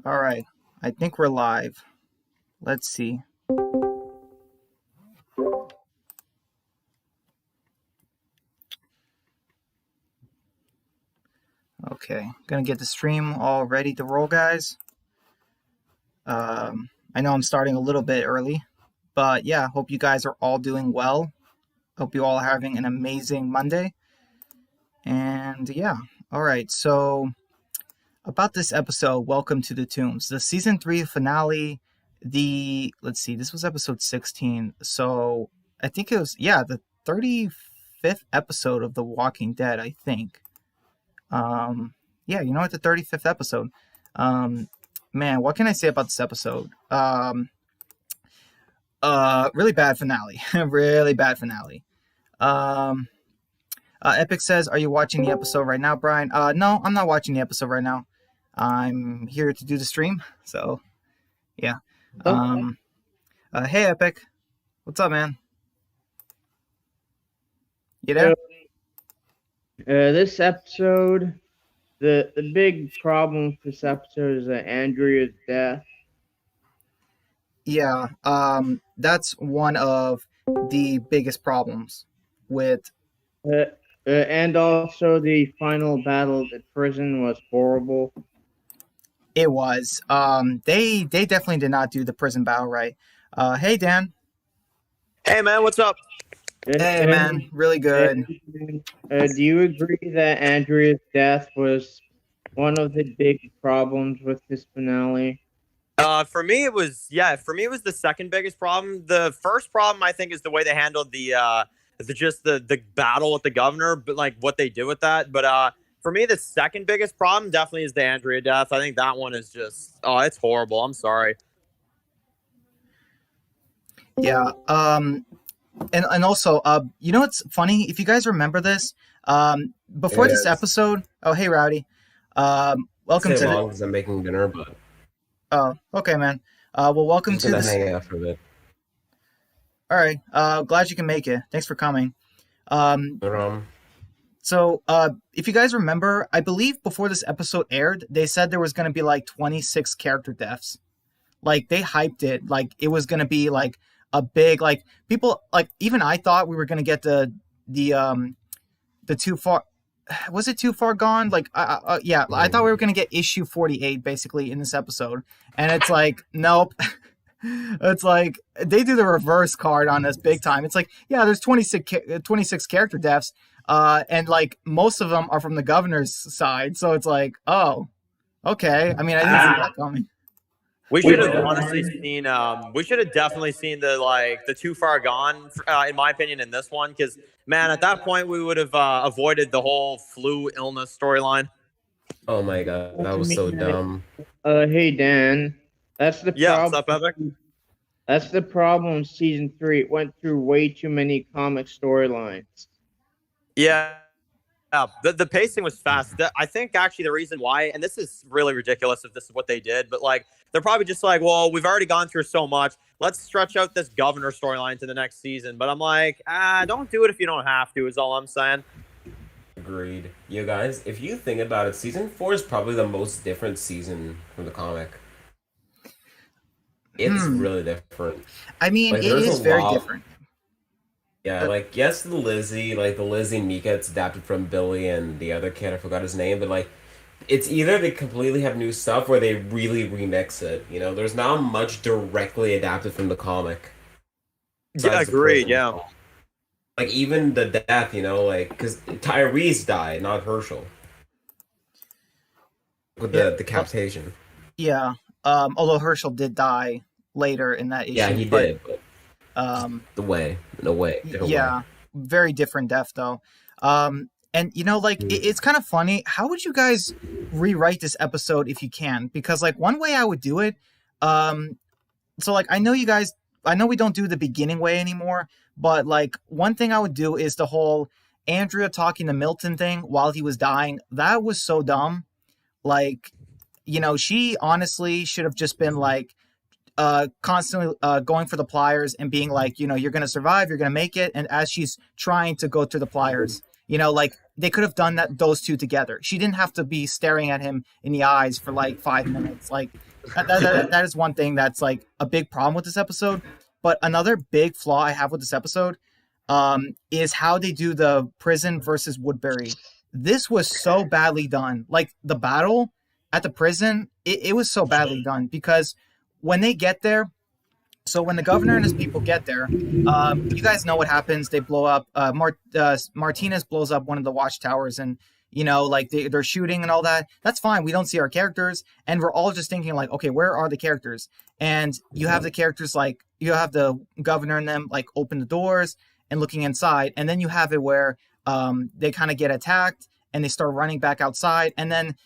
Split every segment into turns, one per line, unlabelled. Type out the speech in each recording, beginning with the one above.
All right. I think we're live. Let's see. Okay. Gonna get the stream all ready to roll, guys. I know I'm starting a little bit early, but yeah, hope you guys are all doing well. Hope you all are having an amazing Monday. And yeah. All right. So about this episode, welcome to the Tombs, the season 3 finale. Let's see, this was episode 16. So I think it was, the 35th episode of The Walking Dead, I think. You know what, the 35th episode. Man, what can I say about this episode? Really bad finale. Really bad finale. Epic says, are you watching the episode right now, Brian? No, I'm not watching the episode right now. I'm here to do the stream, so yeah. Hey, Epic, what's up, man? You there?
This episode, the big problem with this episode is Andrea's death.
Yeah, that's one of the biggest problems with.
And also the final battle at prison was horrible.
It was. They definitely did not do the prison battle right. Hey, Dan.
Hey, man, what's up?
Hey, man, really good.
Do you agree that Andrea's death was one of the big problems with this finale?
For me, it was the second biggest problem. The first problem, I think, is the way they handled the battle with the governor, but like what they did with that. But for me, the second biggest problem definitely is the Andrea death. I think that one is just, it's horrible. I'm sorry.
Yeah. And also, you know what's funny? If you guys remember this, before this episode. Oh, hey, Rowdy. Welcome to.
Long because I'm making dinner, but.
Oh, okay, man. Well, welcome to this.
Hang out for a bit.
All right. Glad you can make it. Thanks for coming. So, if you guys remember, I believe before this episode aired, they said there was going to be like 26 character deaths. Like, they hyped it. Like, it was going to be like a big, like, people, like, even I thought we were going to get the too far. Was it too far gone? Like, yeah, I thought we were going to get issue 48 basically in this episode. And it's like, nope. It's like they do the reverse card on us big time. It's like, yeah, there's 26 character deaths, and like most of them are from the governor's side. So it's like, oh, okay. I mean, I didn't see that coming.
We should have honestly seen. We should have definitely seen the too far gone, in my opinion, in this one. Because man, at that point, we would have avoided the whole flu illness storyline.
Oh my god, that was so dumb.
Hey Dan. That's the problem.
What's up, Epic?
That's the problem in season 3. It went through way too many comic storylines.
Yeah. The pacing was fast. I think actually the reason why, and this is really ridiculous if this is what they did, but like they're probably just like, well, we've already gone through so much. Let's stretch out this governor storyline to the next season. But I'm like, don't do it if you don't have to, is all I'm saying.
Agreed. You guys, if you think about it, season 4 is probably the most different season from the comic. It's really different.
I mean, like, it is very different.
Yeah, like, yes, the Lizzie Mika, it's adapted from Billy and the other kid, I forgot his name, but like, it's either they completely have new stuff or they really remix it. You know, there's not much directly adapted from the comic.
Yeah, agreed, yeah.
Like, even the death, you know, like, because Tyrese died, not Herschel. With the decapitation.
Yeah. Although Herschel did die later in that issue.
Yeah, he did. But,
very different death though. And you know, like it's kind of funny. How would you guys rewrite this episode if you can? Because like one way I would do it. So like I know we don't do the beginning way anymore, but like one thing I would do is the whole Andrea talking to Milton thing while he was dying. That was so dumb. Like, you know, she honestly should have just been like constantly going for the pliers and being like, you know, you're going to survive, you're going to make it. And as she's trying to go through the pliers, you know, like they could have done those two together. She didn't have to be staring at him in the eyes for like 5 minutes. Like That is one thing that's like a big problem with this episode. But another big flaw I have with this episode is how they do the prison versus Woodbury. This was so badly done. Like the battle at the prison, it was so badly done because when they get there, so when the governor and his people get there, you guys know what happens. They blow up. Martinez blows up one of the watchtowers, and like they're shooting and all that. That's fine. We don't see our characters, and we're all just thinking like, okay, where are the characters? And you have the characters like you have the governor and them like open the doors and looking inside, and then you have it where they kind of get attacked and they start running back outside, and then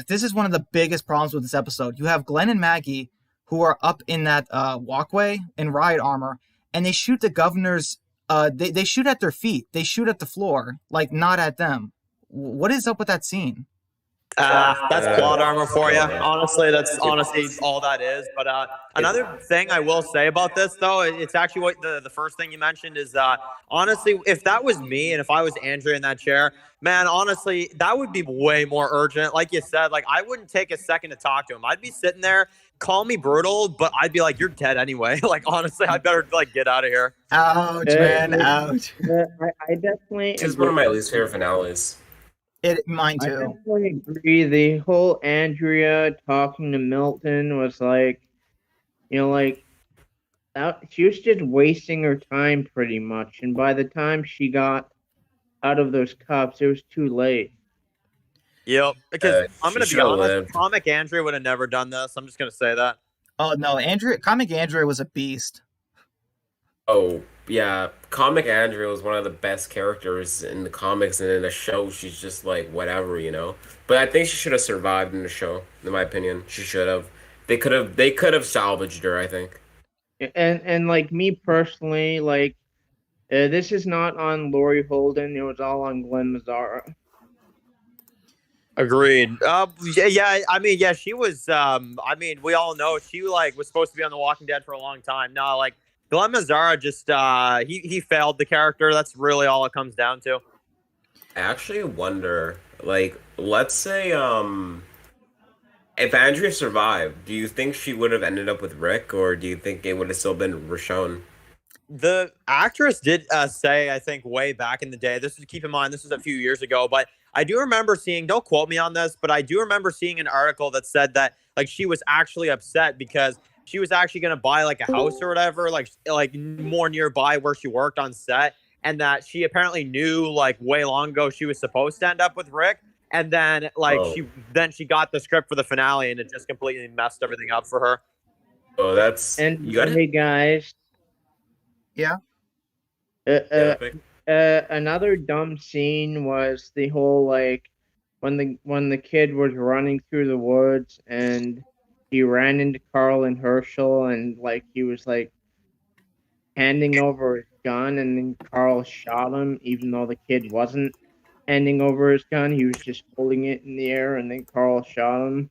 this is one of the biggest problems with this episode. You have Glenn and Maggie who are up in that walkway in riot armor, and they shoot the governor's. They shoot at their feet. They shoot at the floor, like not at them. What is up with that scene?
That's plot armor for you. Honestly, that's honestly all that is. But another thing I will say about this, though, it's actually what the first thing you mentioned is honestly, if that was me and if I was Andrea in that chair, man, honestly, that would be way more urgent. Like you said, like I wouldn't take a second to talk to him. I'd be sitting there, call me brutal, but I'd be like, you're dead anyway. Like, honestly, I better like get out of here.
Ouch, man, ouch.
I definitely.
It's one of my least favorite finales.
Mine
I
too.
definitely agree. The whole Andrea talking to Milton was like, like that. She was just wasting her time pretty much. And by the time she got out of those cups, it was too late.
Yep. Because I'm gonna
she
be honest,
lived.
comic Andrea would have never done this. I'm just gonna say that.
Oh no, comic Andrea was a beast.
Oh, yeah. Comic Andrea was one of the best characters in the comics, and in the show, she's just like whatever. But I think she should have survived in the show, in my opinion. She should have. They could have salvaged her, I think.
And like me personally, like this is not on Laurie Holden. It was all on Glenn Mazzara.
Agreed. Yeah. I mean, yeah, she was. I mean, we all know she like was supposed to be on The Walking Dead for a long time. No, like Glenn Mazzara just he failed the character. That's really all it comes down to.
I actually wonder, like, let's say, if Andrea survived, do you think she would have ended up with Rick, or do you think it would have still been Roshon?
The actress did say, I think, way back in the day. This is keep in mind, this was a few years ago, but I do remember seeing. Don't quote me on this, but I do remember seeing an article that said that like she was actually upset because she was actually going to buy like a house or whatever, like more nearby where she worked on set, and that she apparently knew like way long ago she was supposed to end up with Rick, and then like she got the script for the finale, and it just completely messed everything up for her.
Oh, that's
And
you got
hey
it.
guys,
Yeah.
another dumb scene was the whole like when the kid was running through the woods and he ran into Carl and Herschel and like he was like handing over his gun and then Carl shot him even though the kid wasn't handing over his gun. He was just holding it in the air and then Carl shot him.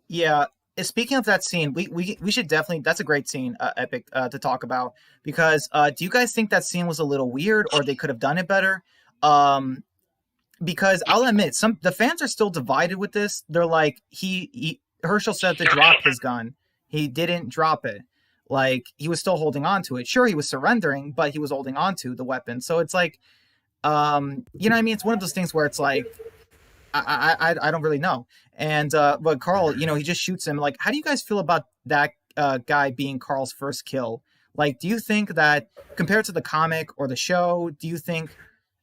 Yeah. Speaking of that scene, we should definitely. That's a great scene, Epic, to talk about because do you guys think that scene was a little weird or they could have done it better? Because I'll admit, the fans are still divided with this. They're like, Herschel said to drop his gun, he didn't drop it. Like he was still holding on to it. Sure, he was surrendering, but he was holding on to the weapon. So it's like, you know what I mean? It's one of those things where it's like, I don't really know. And but Carl, he just shoots him. Like, how do you guys feel about that guy being Carl's first kill? Like, do you think that compared to the comic or the show, do you think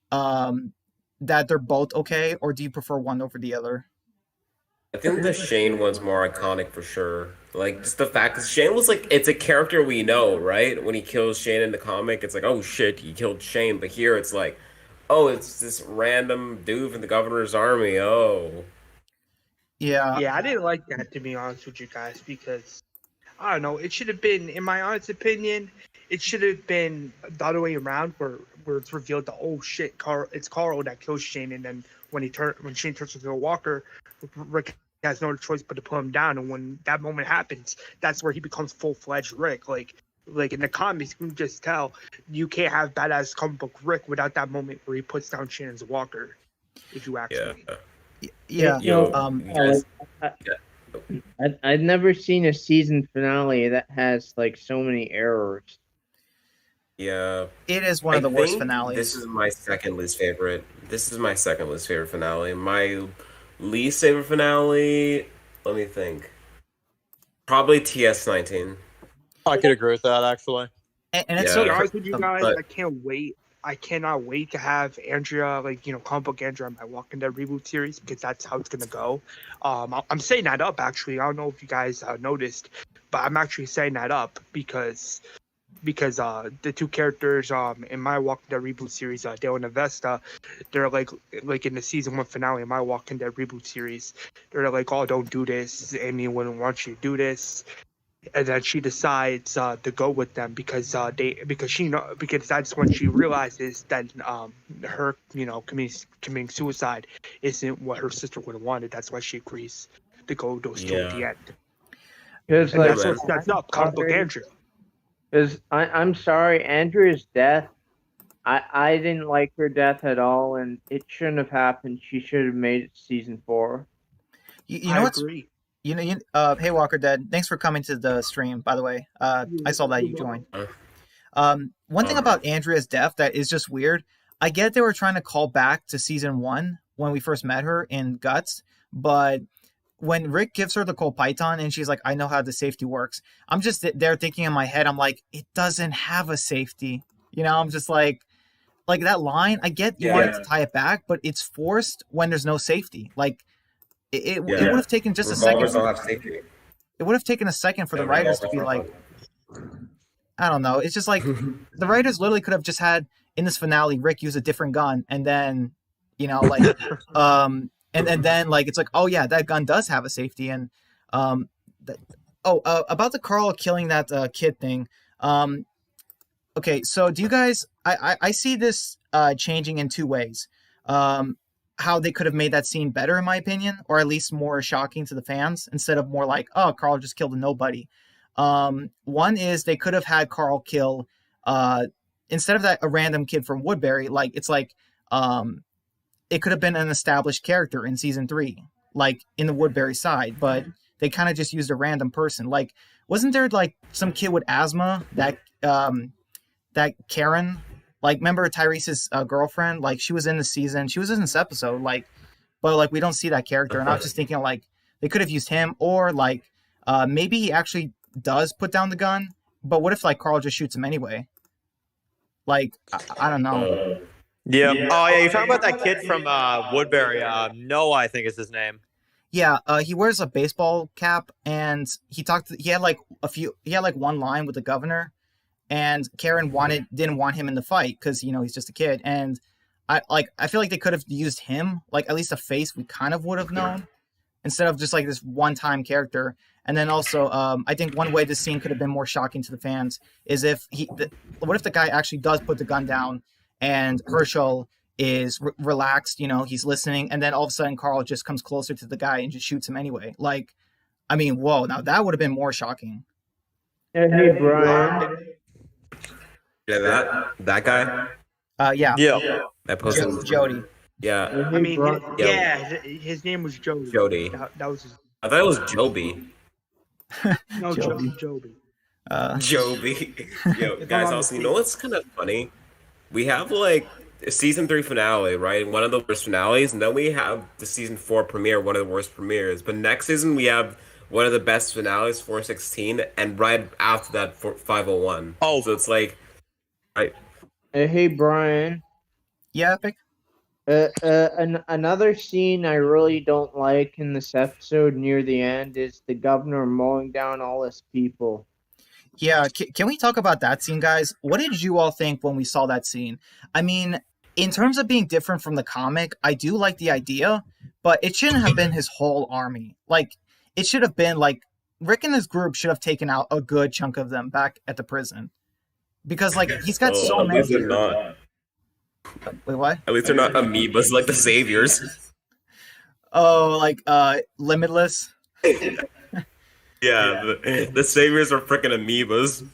that they're both okay, or do you prefer one over the other?
I think the Shane one's more iconic for sure. Like just the fact that Shane was like, it's a character we know, right? When he kills Shane in the comic, it's like, oh shit, he killed Shane. But here it's like, oh, it's this random dude from the governor's army. Oh.
Yeah.
Yeah, I didn't like that, to be honest with you guys, because I don't know. It should have been, in my honest opinion, it should have been the other way around, where it's revealed that oh shit, it's Carl that kills Shane, and then when Shane turns into a walker, Rick has no choice but to put him down, and when that moment happens, that's where he becomes full-fledged Rick. Like in the comics, you can just tell you can't have badass comic book Rick without that moment where he puts down Shane as a walker. If you ask me.
Yeah.
Yo,
No,
you guys,
I've never seen a season finale that has like so many errors.
Yeah.
It is one
I
of the worst
think this
finales.
is my second least favorite. This is my second least favorite finale. My least favorite finale, let me think. Probably TS19.
I could agree with that actually.
And it's
To be
so
Yeah,
honest with you guys,
but
I can't wait. I cannot wait to have Andrea, comic book Andrea, in my Walking Dead reboot series because that's how it's gonna go. I'm setting that up actually. I don't know if you guys noticed, but I'm actually setting that up because the two characters in my Walking Dead reboot series, Dale and Avesta, they're like in the season 1 finale of my Walking Dead reboot series, they're like, oh, don't do this. Amy wouldn't want you to do this, and then she decides to go with them because that's when she realizes that her committing suicide isn't what her sister would have wanted. That's why she agrees to go those two at the
yeah.
end,
Because
and
Yeah,
like
that's what
man.
sets up comic book Andrea.
Because I'm sorry, Andrea's death. I didn't like her death at all, and it shouldn't have happened. She should have made it season 4.
you
I
know what's
agree.
hey Walker Dead, thanks for coming to the stream, by the way. I saw that you joined. One thing
Uh,
about Andrea's death that is just weird. I get they were trying to call back to season 1 when we first met her in Guts, but when Rick gives her the cold python and she's like, I know how the safety works, I'm just there thinking in my head, I'm like, it doesn't have a safety. I'm just like that line, I get you wanted to
yeah,
tie it back, but it's forced when there's no safety. Like it would
yeah.
have taken just a second.
Revolvers don't have safety.
It would have taken a second for the
Yeah,
writers to
revolvers
be
don't
like,
have
I don't know. It's just like the writers literally could have just had in this finale Rick use a different gun, and then like and then like it's like, oh yeah, that gun does have a safety. And um that, about the Carl killing that kid thing. Okay, so do you guys? I see this changing in two ways. How they could have made that scene better, in my opinion, or at least more shocking to the fans, instead of more like, oh, Carl just killed a nobody. One is they could have had Carl kill, instead of that a random kid from Woodbury. Like it's like, it could have been an established character in season 3, like in the Woodbury side, but they kind of just used a random person. Like, wasn't there like some kid with asthma that Karen, like, remember Tyrese's girlfriend? Like, she was in the season, she was in this episode, like, but like we don't see that character. And I was just thinking, like, they could have used him, or like, maybe he actually does put down the gun. But what if like Carl just shoots him anyway? Like, I don't know.
Yeah. Oh yeah, you're talking about that kid from Woodbury. Noah, I think is his name.
Yeah, he wears a baseball cap, and he had like one line with the governor, and Karen didn't want him in the fight because he's just a kid. And I feel like they could have used him, like at least a face we kind of would have known, instead of just like this one-time character. And then also, I think one way this scene could have been more shocking to the fans is what if the guy actually does put the gun down, and Herschel is relaxed, he's listening, and then all of a sudden Carl just comes closer to the guy and just shoots him anyway. Like, I mean, whoa, now that would have been more shocking.
Hey, Brian.
Yeah, that guy.
Yeah.
Yeah.
That posted.
Jody.
Yeah,
I mean,
Yeah.
his name was Jody.
Jody.
That was his.
I thought it was Joby.
No,
Joby.
Joby.
Joby. Yo, guys, also, you know what's kind of funny? We have like a season 3 finale, right? One of the worst finales, and then we have the season 4 premiere, one of the worst premieres. But next season we have one of the best finales, 416, and right after that, 501.
Oh.
So it's like, right?
Hey, Brian.
Yeah, Epic.
Another scene I really don't like in this episode near the end is the governor mowing down all his people.
Yeah, can we talk about that scene, guys? What did you all think when we saw that scene? I mean, in terms of being different from the comic, I do like the idea, but it shouldn't have been his whole army. Like, it should have been like Rick and his group should have taken out a good chunk of them back at the prison, because like he's got so
at
many.
least they're not.
Wait, what?
At least they're not amoebas like the saviors.
Oh, like Limitless.
Yeah, the saviors are freaking amoebas.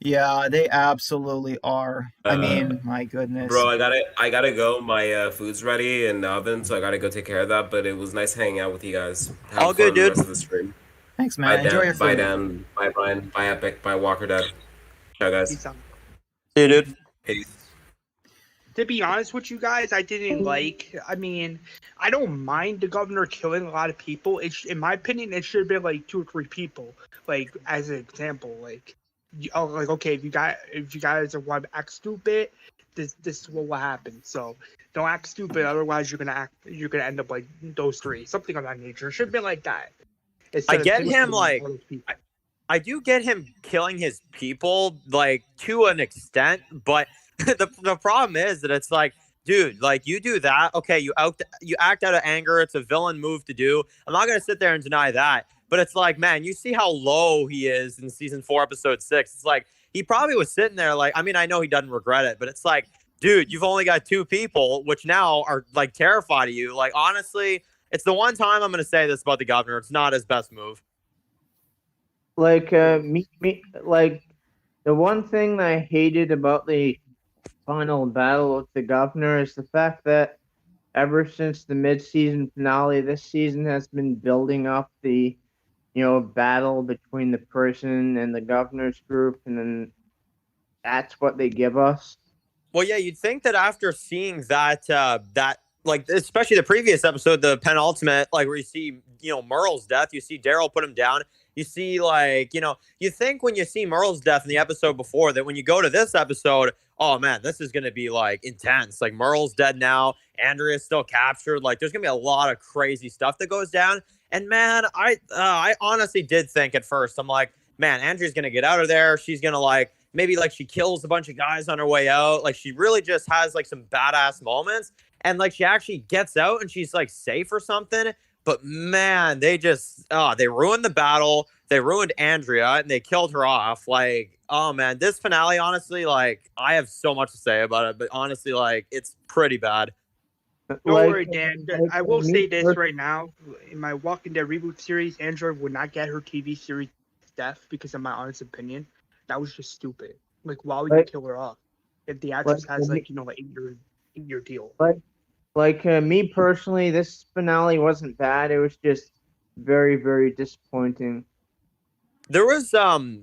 Yeah, they absolutely are. I
Uh,
mean, my goodness.
Bro, I gotta go. My food's ready in the oven, so I gotta go take care of that. But it was nice hanging out with you guys.
All
Have
good,
fun the
dude.
rest of the stream.
Thanks,
Bye
man. Enjoy your
Dan, bye
food.
Dan, bye Brian, bye Epic, bye Walker Dad. Ciao guys.
Peace out.
See you, dude.
Peace.
To be honest with you guys, I didn't like. I mean, I don't mind the governor killing a lot of people. In my opinion, it should have been like 2 or 3 people. Like as an example, like okay, if you guys want to act stupid, this is what will happen. So don't act stupid, otherwise you're gonna end up like those three, something of that nature. It should have been like that
I
instead of
get
just
him
killing
like
all those people.
I do get him killing his people like to an extent, but the problem is that it's like, dude, like you do that, okay, you act out of anger. It's a villain move to do. I'm not gonna sit there and deny that, but it's like, man, you see how low he is in season 4, episode 6. It's like he probably was sitting there like, I mean, I know he doesn't regret it, but it's like, dude, you've only got 2 people, which now are like terrified of you. Like honestly, it's the one time I'm gonna say this about the governor. It's not his best move.
Like like the one thing that I hated about the final battle with the governor is the fact that ever since the mid-season finale, this season has been building up the battle between the prison and the governor's group, and then that's what they give us.
Well, yeah, you'd think that after seeing that like especially the previous episode, the penultimate, like where you see Merle's death, you see Daryl put him down. You see, like you think when you see Merle's death in the episode before that when you go to this episode, oh man, this is gonna be like intense. Like Merle's dead now, Andrea's still captured. Like there's gonna be a lot of crazy stuff that goes down. And man, I honestly did think at first, I'm like, man, Andrea's gonna get out of there. She's gonna like maybe like she kills a bunch of guys on her way out. Like she really just has like some badass moments. And like she actually gets out and she's like safe or something. But man, they ruined the battle. They ruined Andrea and they killed her off. Like, oh man, this finale, honestly, like I have so much to say about it, but honestly, like it's pretty bad.
Don't
Like,
worry, Dan.
like,
I will
me
say this
pers-
right now. In my Walking Dead reboot series, Android would not get her TV series death because, in my honest opinion, that was just stupid. Like, why would you
Like-
kill her off if the actress
like,
has
me-
like an 8-year deal?
Me personally, this finale wasn't bad. It was just very, very disappointing.
There was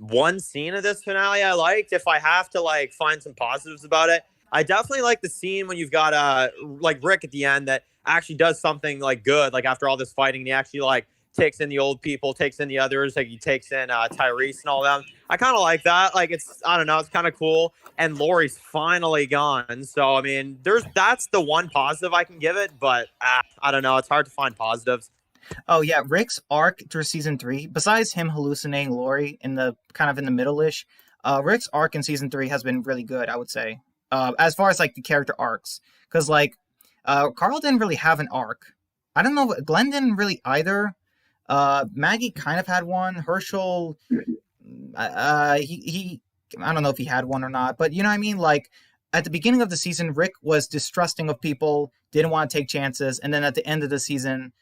one scene of this finale I liked. If I have to like find some positives about it, I definitely like the scene when you've got like Rick at the end that actually does something like good. Like after all this fighting, he actually like takes in the old people, takes in the others, like he takes in Tyrese and all them. I kind of like that. Like I don't know, it's kind of cool. And Lori's finally gone. So I mean, that's the one positive I can give it, but I don't know, it's hard to find positives.
Oh yeah, Rick's arc through season 3, besides him hallucinating Lori in the kind of in the middle-ish, Rick's arc in season 3 has been really good, I would say. As far as like the character arcs, because like Carl didn't really have an arc. I don't know, Glenn didn't really either. Maggie kind of had one. Herschel, he I don't know if he had one or not, but you know what I mean. Like at the beginning of the season, Rick was distrusting of people, didn't want to take chances, and then at the end of the season,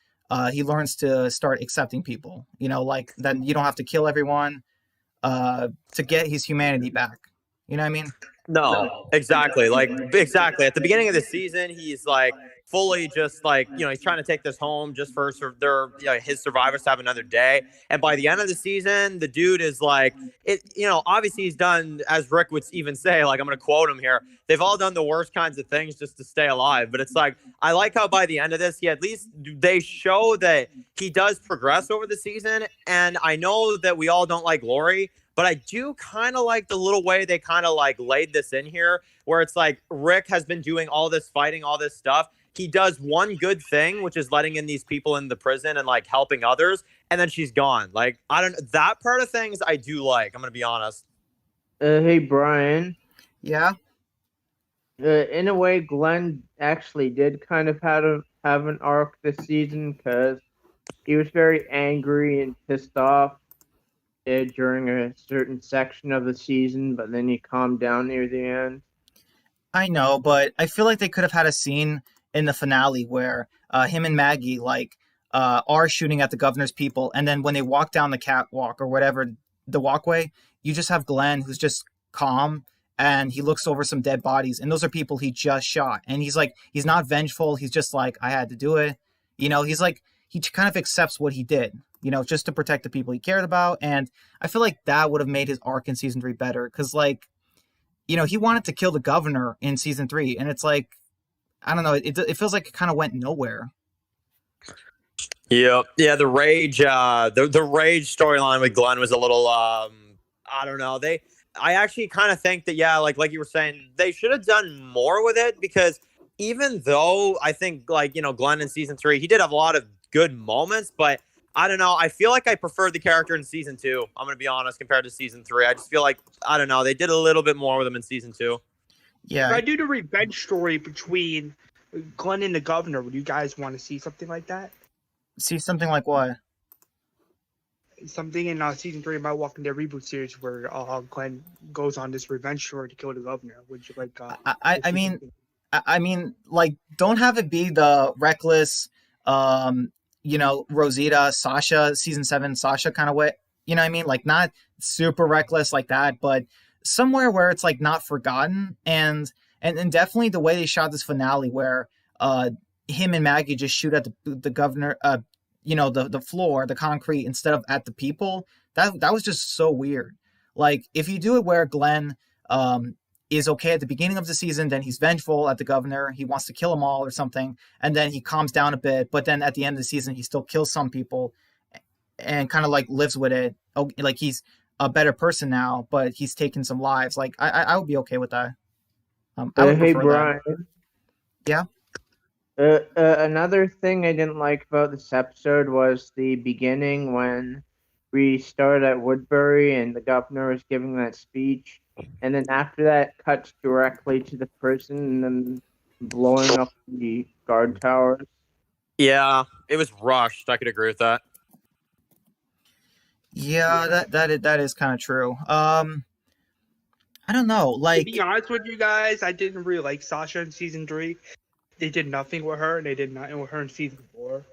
he learns to start accepting people. You know, like that you don't have to kill everyone to get his humanity back. You know what I mean?
No, exactly. Like exactly. At the beginning of the season, he's like fully just like, he's trying to take this home just for his survivors to have another day. And by the end of the season, the dude is like obviously he's done, as Rick would even say, like I'm gonna quote him here, they've all done the worst kinds of things just to stay alive. But it's like I like how by the end of this, they show that he does progress over the season. And I know that we all don't like Lori, but I do kind of like the little way they kind of like laid this in here, where it's like Rick has been doing all this fighting, all this stuff. He does one good thing, which is letting in these people in the prison and like helping others. And then she's gone. Like, that part of things I do like. I'm going to be honest.
Hey, Brian.
Yeah.
In a way, Glenn actually did kind of have an arc this season because he was very angry and pissed off during a certain section of the season, but then he calmed down near the end.
I know, but I feel like they could have had a scene in the finale where him and Maggie like are shooting at the governor's people, and then when they walk down the catwalk or whatever the walkway, you just have Glenn who's just calm and he looks over some dead bodies, and those are people he just shot. And he's like, he's not vengeful. He's just like, I had to do it. He's like, he kind of accepts what he did, just to protect the people he cared about. And I feel like that would have made his arc in season 3 better. Cause like, he wanted to kill the governor in season 3. And it's like, I don't know. It feels like it kind of went nowhere.
Yeah. The rage, the rage storyline with Glenn was a little, I don't know. I actually kind of think that, yeah, like you were saying, they should have done more with it, because even though I think, like, Glenn in season 3, he did have a lot of good moments, but I don't know. I feel like I preferred the character in season 2. I'm going to be honest, compared to season 3. I just feel like, I don't know, they did a little bit more with him in season 2.
Yeah.
If I do the revenge story between Glenn and the governor, would you guys want to see something like that?
See something like what?
Something in season 3 of my Walking Dead reboot series where Glenn goes on this revenge story to kill the governor. Would you like?
I mean, like, don't have it be the reckless, Rosita, Sasha, season 7, Sasha kind of way. You know what I mean? Like, not super reckless like that, but somewhere where it's like not forgotten. And definitely the way they shot this finale, where him and Maggie just shoot at the governor, the floor, the concrete, instead of at the people. That was just so weird. Like, if you do it where Glenn is okay at the beginning of the season, then he's vengeful at the governor, he wants to kill them all or something, and then he calms down a bit, but then at the end of the season he still kills some people and kind of like lives with it. Oh, like he's a better person now, but he's taken some lives. Like, I would be okay with that. I would
Hey,
prefer
Brian.
that. Yeah.
Another thing I didn't like about this episode was the beginning when we started at Woodbury and the governor was giving that speech, and then after that cuts directly to the prison and then blowing up the guard towers.
Yeah, it was rushed. I could agree with that.
Yeah, that is kind of true. I don't know. Like,
To be honest with you guys, I didn't really like Sasha in season 3. They did nothing with her, and they did nothing with her in season 4.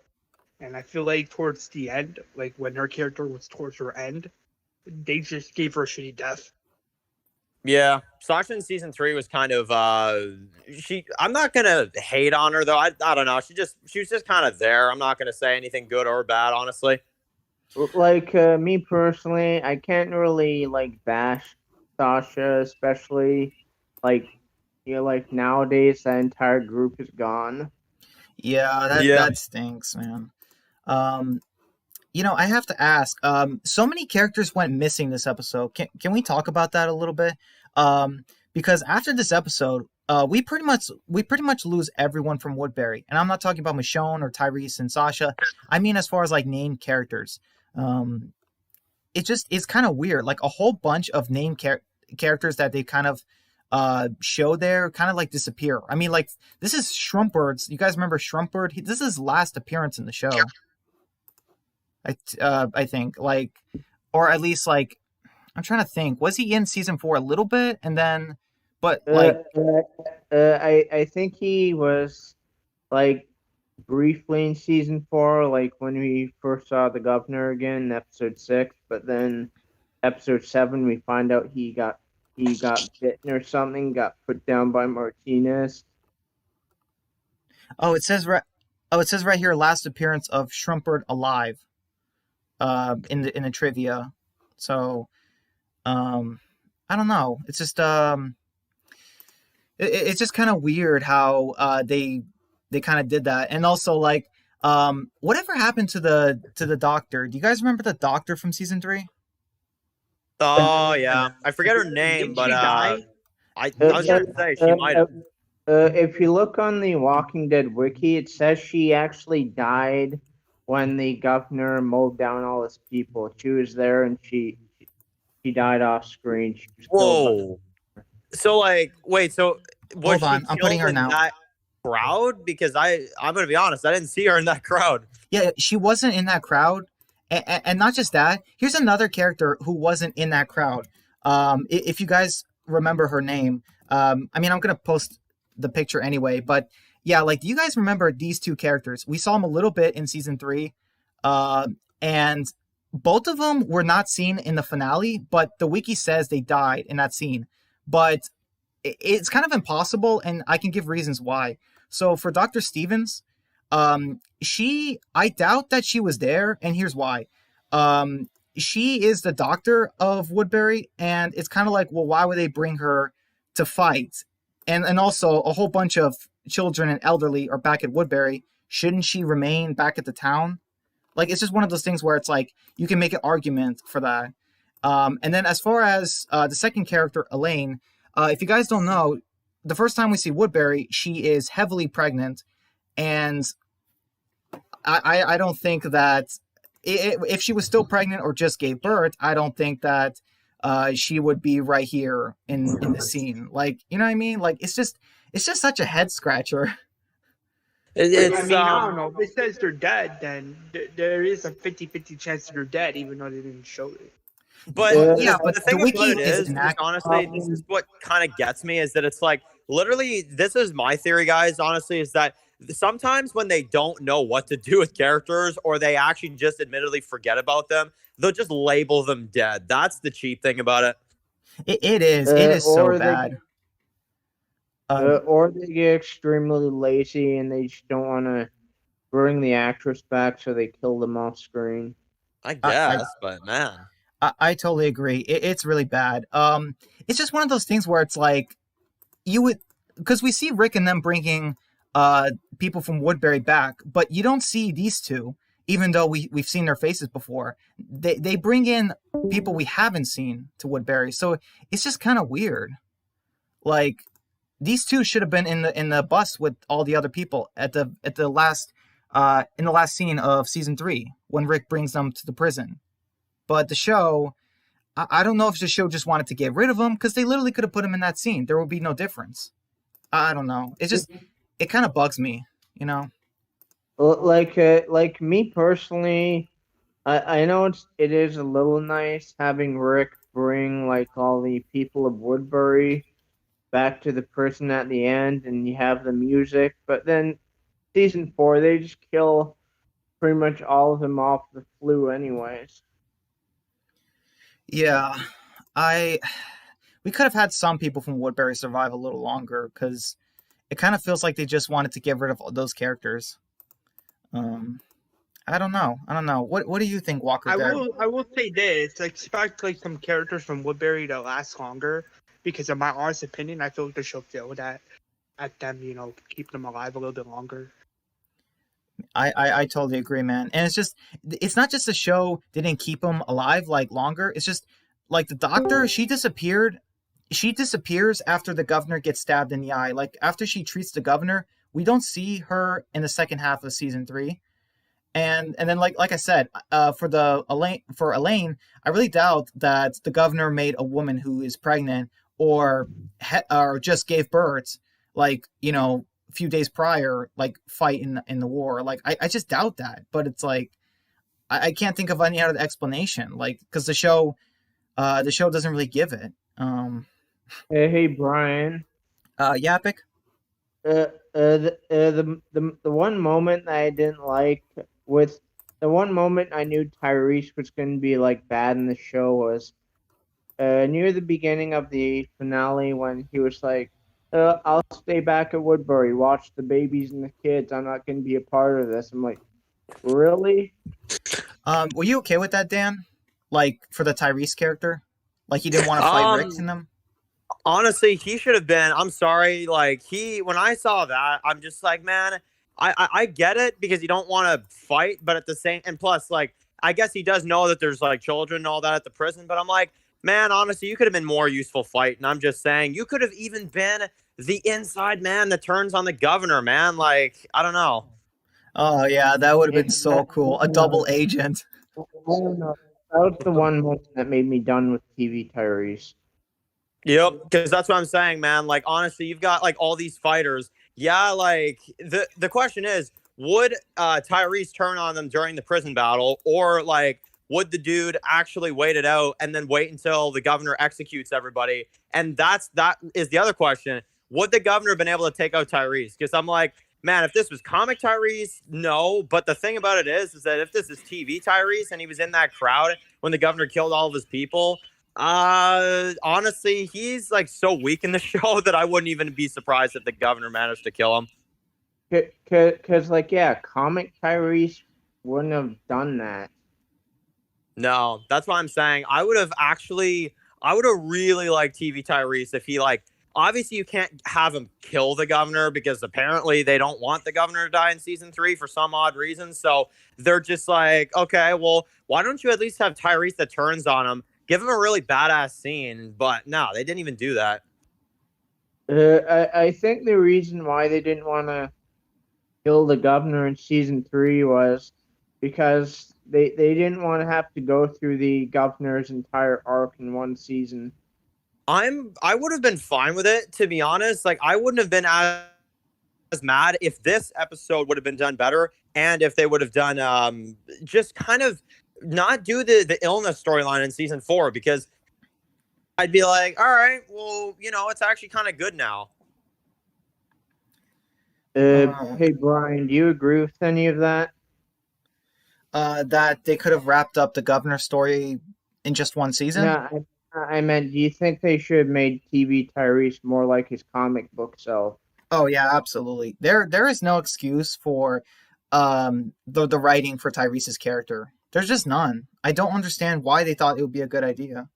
And I feel like towards the end, like when her character was towards her end, they just gave her a shitty death.
Yeah, Sasha in season 3 was kind of I'm not gonna hate on her though. I don't know. She was just kind of there. I'm not gonna say anything good or bad, honestly.
Like, me personally, I can't really like bash Sasha, especially like like nowadays that entire group is gone.
yeah, that stinks, man. I have to ask. So many characters went missing this episode. Can we talk about that a little bit? Because after this episode, we pretty much lose everyone from Woodbury, and I'm not talking about Michonne or Tyrese and Sasha. I mean, as far as like named characters, it's kind of weird. Like, a whole bunch of named characters that they kind of show there kind of like disappear. I mean, like, this is Schrumpbird's. You guys remember Schrumpbird? This is his last appearance in the show. I think, like, or at least, like, I'm trying to think. Was he in season 4 a little bit, and then, but like,
I think he was like briefly in season 4, like when we first saw the governor again in episode 6. But then episode 7, we find out he got bitten or something, got put down by Martinez.
it says right here, last appearance of Schrumpbird alive. In the trivia, so I don't know. It's just it's just kind of weird how they kind of did that, and also like whatever happened to the doctor? Do you guys remember the doctor from season 3?
Oh yeah, I forget her name, but I was gonna say she might have.
If you look on the Walking Dead wiki, it says she actually died when the governor mowed down all his people. She was there and she died off screen. She was
Whoa. So like, wait, so was
Hold on,
she
I'm putting
killed
her
in
now.
that crowd? Because I'm gonna be honest, I didn't see her in that crowd.
Yeah, she wasn't in that crowd, and not just that. Here's another character who wasn't in that crowd. If you guys remember her name, I mean, I'm gonna post the picture anyway, but yeah, like, do you guys remember these two characters? We saw them a little bit in season 3, and both of them were not seen in the finale, but the wiki says they died in that scene. But it's kind of impossible, and I can give reasons why. So for Dr. Stevens, I doubt that she was there, and here's why. She is the doctor of Woodbury, and it's kind of like, well, why would they bring her to fight? And also, a whole bunch of children and elderly are back at Woodbury. Shouldn't she remain back at the town? Like, it's just one of those things where it's like, you can make an argument for that. And then as far as the second character, Elaine, if you guys don't know, the first time we see Woodbury, she is heavily pregnant, and I don't think that if she was still pregnant or just gave birth, I don't think that she would be right here in the scene. Like, you know what I mean? Like, it's just such a head scratcher.
It's
I mean, I don't know. If it says they're dead, then there is a 50-50 chance that they're dead, even though they didn't show it.
But
Yeah, but
the thing
the
about
wiki
it
is
is
inaccurate.
honestly, this is what kind of gets me is that it's like literally, this is my theory, guys. Honestly, is that sometimes when they don't know what to do with characters, or they actually just admittedly forget about them, they'll just label them dead. That's the cheap thing about it.
It is so bad.
Or they get extremely lazy and they just don't want to bring the actress back, so they kill them off screen.
I guess, but man,
I totally agree. It's really bad. It's just one of those things where it's like, you would, because we see Rick and them bringing people from Woodbury back, but you don't see these two, even though we've seen their faces before. They bring in people we haven't seen to Woodbury, so it's just kind of weird. Like, these two should have been in the bus with all the other people at the last in the last scene of season 3 when Rick brings them to the prison. But the show, I don't know if the show just wanted to get rid of them, because they literally could have put them in that scene. There would be no difference. I don't know. It's just, it kind of bugs me, you know?
Like me personally, I know it is a little nice having Rick bring like all the people of Woodbury back to the prison at the end, and you have the music, but then season 4 they just kill pretty much all of them off the flu anyways.
Yeah, we could have had some people from Woodbury survive a little longer, because it kind of feels like they just wanted to get rid of all those characters. I don't know. What do you think, Walker?
I will say this: expect like some characters from Woodbury to last longer, because in my honest opinion, I feel like the show failed at them, keep them alive a little bit longer.
I totally agree, man. And it's not just the show didn't keep him alive like longer. It's just like the doctor, she disappeared. She disappears after the governor gets stabbed in the eye. Like, after she treats the governor, we don't see her in the second half of season 3. And then like I said, for Elaine, I really doubt that the governor made a woman who is pregnant or just gave birth, like, a few days prior, like, fight in the war. Like, I just doubt that. But it's like, I can't think of any other explanation, like, because the show doesn't really give it.
Hey Brian.
Yapik.
The one moment I didn't like, with the one moment I knew Tyrese was going to be like bad in the show, was near the beginning of the finale, when he was like, I'll stay back at Woodbury, watch the babies and the kids. I'm not going to be a part of this. I'm like, really?
Were you okay with that, Dan? Like, for the Tyrese character, like, he didn't want to fight Rick and them.
Honestly, he should have been. I'm sorry. Like, when I saw that, I'm just like, man, I get it, because you don't want to fight, but at the same, and plus, like, I guess he does know that there's like children and all that at the prison, but I'm like, man, honestly, you could have been more useful fighting. I'm just saying, you could have even been the inside man that turns on the governor, man. Like, I don't know.
Oh yeah, that would have been so cool. A double agent.
I don't know. That was the one moment that made me done with TV Tyrese.
Yep, because that's what I'm saying, man. Like, honestly, you've got like all these fighters. Yeah, like the question is, would Tyrese turn on them during the prison battle, or like would the dude actually wait it out and then wait until the governor executes everybody? And that is the other question. Would the governor have been able to take out Tyrese? Because I'm like, man, if this was comic Tyrese, no. But the thing about it is that if this is TV Tyrese and he was in that crowd when the governor killed all of his people, honestly, he's like so weak in the show that I wouldn't even be surprised if the governor managed to kill him.
Because, like, yeah, comic Tyrese wouldn't have done that.
No, that's why I'm saying I would have really liked TV Tyrese if he like. Obviously, you can't have him kill the governor because apparently they don't want the governor to die in season 3 for some odd reason. So they're just like, okay, well, why don't you at least have Tyrese that turns on him, give him a really badass scene? But no, they didn't even do that.
I think the reason why they didn't want to kill the governor in season 3 was because they didn't want to have to go through the governor's entire arc in one season.
I would have been fine with it, to be honest. Like, I wouldn't have been as mad if this episode would have been done better and if they would have done just kind of not do the illness storyline in season 4, because I'd be like, all right, well, it's actually kind of good now.
Hey, Brian, do you agree with any of that?
That they could have wrapped up the governor story in just one season?
No, I meant, do you think they should have made TV Tyrese more like his comic book self?
Oh yeah, absolutely. There is no excuse for the writing for Tyrese's character. There's just none. I don't understand why they thought it would be a good idea.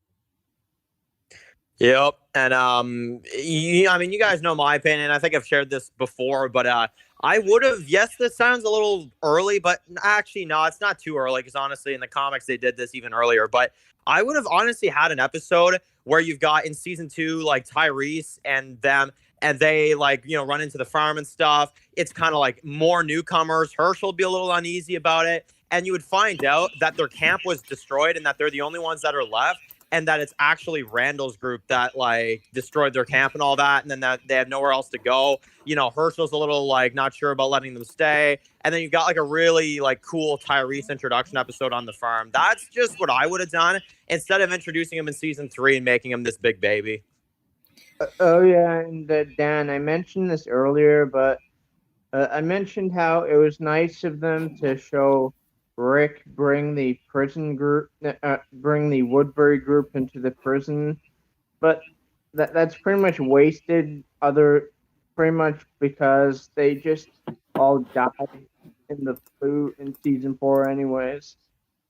Yep. And you guys know my opinion. I think I've shared this before, but I would have, yes, this sounds a little early, but actually no, it's not too early, because honestly in the comics they did this even earlier. But I would have honestly had an episode where you've got in season 2 like Tyrese and them, and they like run into the farm and stuff. It's kind of like more newcomers. Herschel would be a little uneasy about it, and you would find out that their camp was destroyed and that they're the only ones that are left, and that it's actually Randall's group that like destroyed their camp and all that, and then that they have nowhere else to go. Herschel's a little like not sure about letting them stay, and then you got like a really like cool Tyrese introduction episode on the farm. That's just what I would have done instead of introducing him in season 3 and making him this big baby.
Oh yeah, and Dan, I mentioned this earlier, but I mentioned how it was nice of them to show Rick bring the prison group, bring the Woodbury group into the prison, but that's pretty much wasted. Pretty much because they just all died in the flu in season 4, anyways.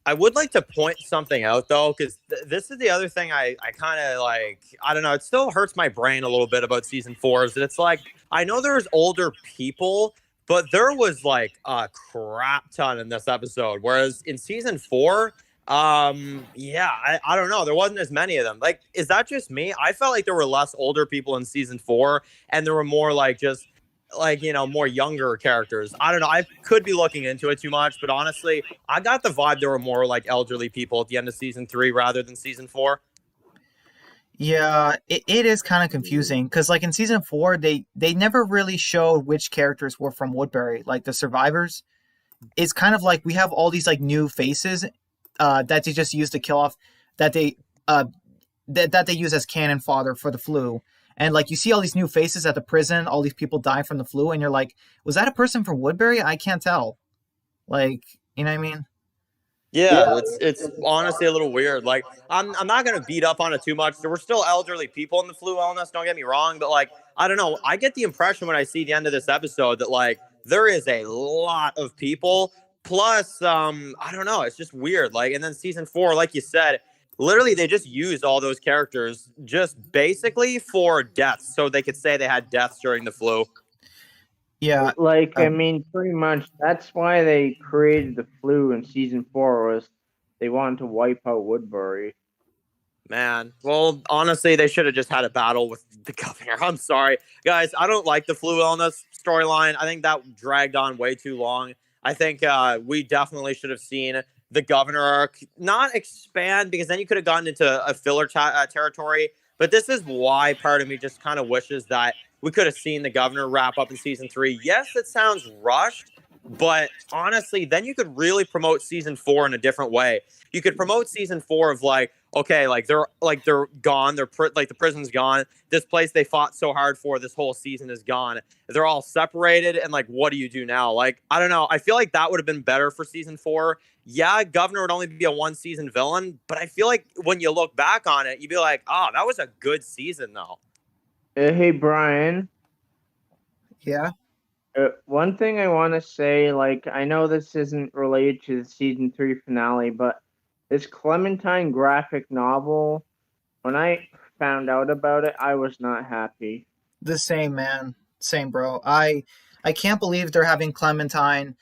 I would like to point something out though, because this is the other thing I kind of like. I don't know. It still hurts my brain a little bit about season 4. Is that it's like I know there's older people, but there was like a crap ton in this episode. Whereas in season 4, yeah, I don't know. There wasn't as many of them. Like, is that just me? I felt like there were less older people in season 4, and there were more like just like more younger characters. I don't know. I could be looking into it too much, but honestly, I got the vibe there were more like elderly people at the end of season 3 rather than season 4.
Yeah, it is kind of confusing because like in season 4, they never really showed which characters were from Woodbury. Like the survivors, it's kind of like we have all these like new faces that they just use to kill off that they that they use as cannon fodder for the flu. And like you see all these new faces at the prison, all these people die from the flu, and you're like, was that a person from Woodbury? I can't tell. Like, you know what I mean?
Yeah, it's honestly a little weird. Like, I'm not gonna beat up on it too much. There were still elderly people in the flu illness. Don't get me wrong, but like, I don't know. I get the impression when I see the end of this episode that like there is a lot of people. Plus, I don't know. It's just weird. Like, and then season 4, like you said, literally they just used all those characters just basically for deaths, so they could say they had deaths during the flu.
Yeah.
Like, I mean, pretty much that's why they created the flu in season 4, was they wanted to wipe out Woodbury.
Man, well, honestly, they should have just had a battle with the governor. I'm sorry, guys. I don't like the flu illness storyline. I think that dragged on way too long. I think we definitely should have seen the governor arc not expand, because then you could have gotten into a filler territory. But this is why part of me just kind of wishes that we could have seen the governor wrap up in season 3. Yes, it sounds rushed, But honestly, then you could really promote season 4 in a different way. You could promote season 4 of like, okay, they're gone. Like the prison's gone. This place they fought so hard for this whole season is gone. They're all separated, and like, what do you do now? Like, I don't know. I feel like that would have been better for season 4. Yeah, Governor would only be a 1 season villain, but I feel like when you look back on it, you'd be like, oh, that was a good season though.
Hey, Brian.
Yeah.
One thing I want to say, like, I know this isn't related to the season 3 finale, but this Clementine graphic novel, when I found out about it, I was not happy.
The same, man. Same, bro. I can't believe they're having Clementine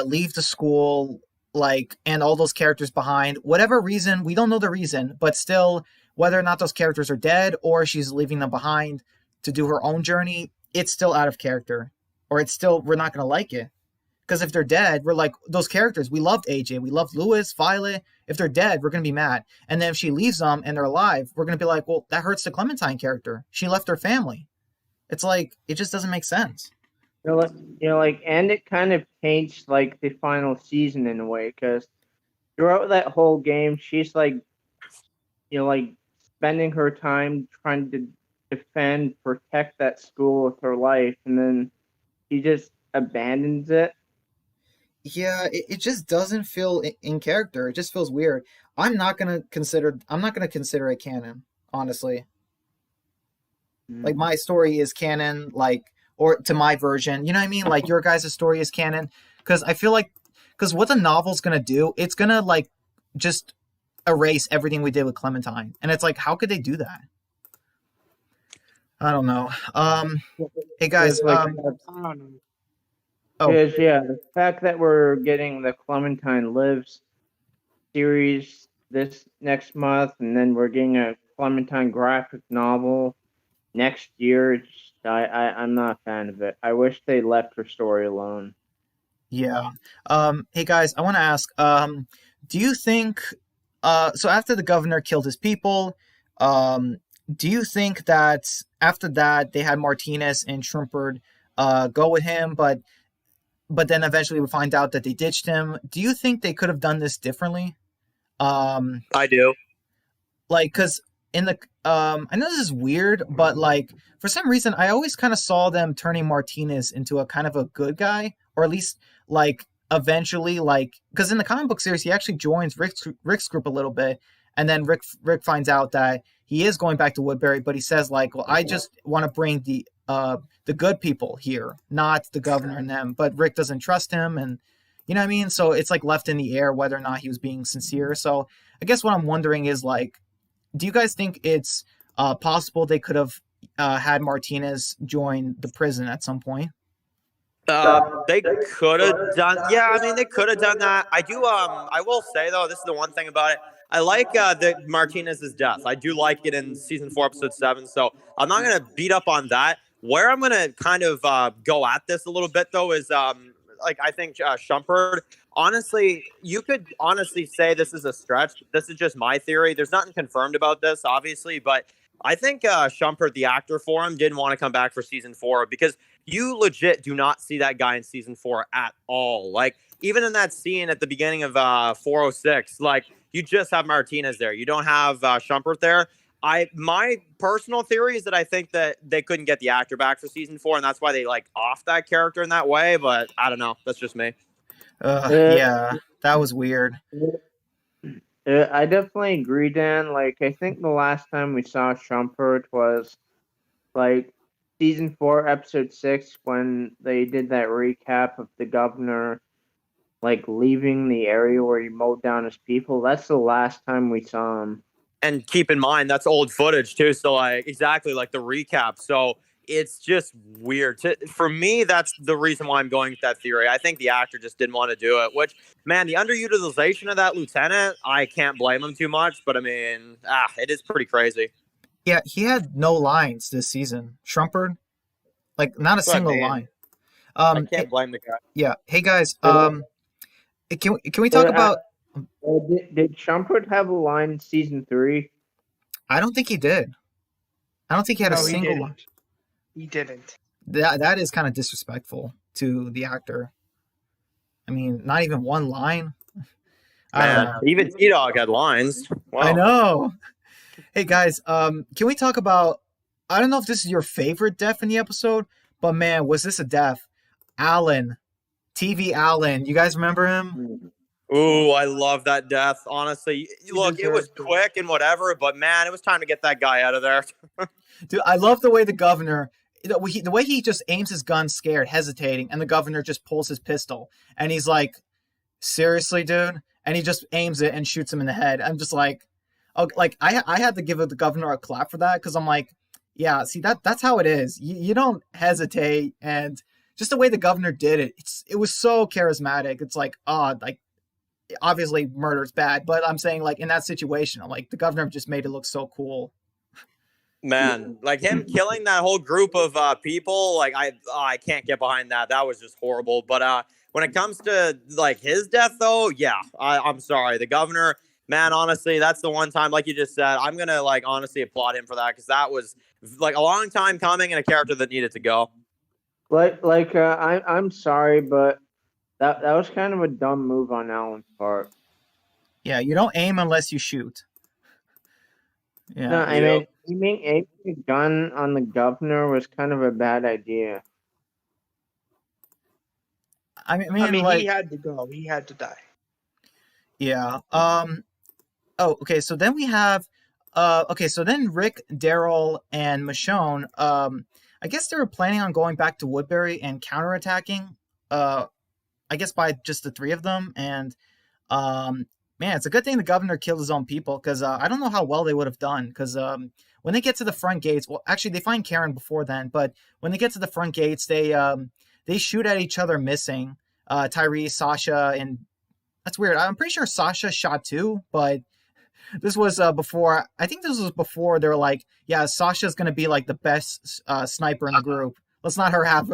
leave the school, like, and all those characters behind. Whatever reason, we don't know the reason, but still, whether or not those characters are dead or she's leaving them behind to do her own journey, it's still out of character. Or it's still, we're not going to like it. Because if they're dead, we're like, those characters, we loved AJ, we loved Lewis, Violet. If they're dead, we're going to be mad. And then if she leaves them and they're alive, we're going to be like, well, that hurts the Clementine character. She left her family. It's like, it just doesn't make sense.
And it kind of paints like the final season in a way, because throughout that whole game, she's like, spending her time trying to defend, protect that school with her life, and then she just abandons it.
Yeah, it just doesn't feel in character. It just feels weird. I'm not gonna consider it canon, honestly. Like, my story is canon, like, or to my version. You know what I mean? Like, your guys' story is canon. Because I feel like, because what the novel's gonna do, it's gonna, like, just erase everything we did with Clementine. And it's like, how could they do that? I don't know. Hey guys,
It's like,
I don't know.
oh,
because the fact that we're getting the Clementine Lives series this next month, and then we're getting a Clementine graphic novel next year, I'm not a fan of it. I wish they left her story alone.
yeah. Hey guys, I want to ask, do you think, so after the governor killed his people, do you think that after that they had Martinez and Schrumpert go with him, but then eventually we find out that they ditched him? Do you think they could have done this differently?
I do.
Like, because in the I know this is weird, but like for some reason I always kind of saw them turning Martinez into a kind of a good guy, or at least like eventually, like, because in the comic book series he actually joins Rick's group a little bit, and then Rick finds out that he is going back to Woodbury, but he says like, well, I just want to bring the good people here, not the governor and them. But Rick doesn't trust him, and you know what I mean? So it's like left in the air whether or not he was being sincere. So I guess what I'm wondering is, like, do you guys think it's possible they could have had Martinez join the prison at some point?
They could have done. Yeah, I mean, they could have done that. I do. I will say though, this is the one thing about it. I like the Martinez's death. I do like it in season 4, episode 7. So I'm not gonna beat up on that. Where I'm gonna kind of go at this a little bit though is like, I think Shumpert. Honestly, you could honestly say this is a stretch. This is just my theory. There's nothing confirmed about this, obviously, but I think Shumpert, the actor for him, didn't want to come back for season 4 because you legit do not see that guy in season 4 at all. Like, even in that scene at the beginning of 406, like, you just have Martinez there. You don't have Shumpert there. My personal theory is that I think that they couldn't get the actor back for season 4, and that's why they like off that character in that way. But I don't know. That's just me.
Yeah, that was weird.
I definitely agree, Dan. Like, I think the last time we saw Shumpert was like season 4, episode 6, when they did that recap of the governor like leaving the area where he mowed down his people. That's the last time we saw him.
And keep in mind, that's old footage too. So like, exactly like the recap. So it's just weird. For me, that's the reason why I'm going with that theory. I think the actor just didn't want to do it, which, man, the underutilization of that lieutenant, I can't blame him too much. But I mean, it is pretty crazy.
Yeah, he had no lines this season. Schrumpert, like, not a single line.
I can't blame the guy.
Yeah. Hey guys, can we talk about?
Did Shumpert have a line in season 3?
I don't think he did. I don't think he had a single line.
He didn't.
That is kind of disrespectful to the actor. I mean, not even one line. I don't
Man,
know.
even T-Dog had lines. Wow.
I know. Hey guys, can we talk about? I don't know if this is your favorite death in the episode, but man, was this a death? Alan, TV Alan. You guys remember him?
Ooh, I love that death. Honestly, look, it was
deserved it.
quick and whatever, but man, it was time to get that guy out of there.
Dude, I love the way the governor, the way he just aims his gun, scared, hesitating, and the governor just pulls his pistol, and he's like, "Seriously, dude," and he just aims it and shoots him in the head. I'm just like, oh, like I had to give the governor a clap for that because I'm like, yeah, see that's how it is. You don't hesitate, and just the way the governor did it, it was so charismatic. It's like, oh, like obviously murder's bad, but I'm saying like in that situation, I'm like the governor just made it look so cool.
Man, like him killing that whole group of people, like I can't get behind that. That was just horrible. But when it comes to like his death, though, yeah, I'm sorry, the governor. Man, honestly, that's the one time, like you just said, I'm gonna like honestly applaud him for that because that was like a long time coming and a character that needed to go.
I'm sorry, but that was kind of a dumb move on Alan's part.
Yeah, you don't aim unless you shoot. Yeah.
No, I mean, aiming a gun on the governor was kind of a bad idea.
I mean,
He
like,
had to go. He had to die.
yeah. Oh, okay. So then we have, okay. So then Rick, Daryl, and Michonne. I guess they were planning on going back to Woodbury and counterattacking. I guess by just the three of them. And, man, it's a good thing the governor killed his own people because I don't know how well they would have done. Because when they get to the front gates, well, actually they find Karen before then, but when they get to the front gates, they shoot at each other, missing. Tyrese, Sasha, and that's weird. I'm pretty sure Sasha shot too, but this was before. I think this was before they were like, yeah, Sasha's gonna be like the best sniper in the group. Let's not have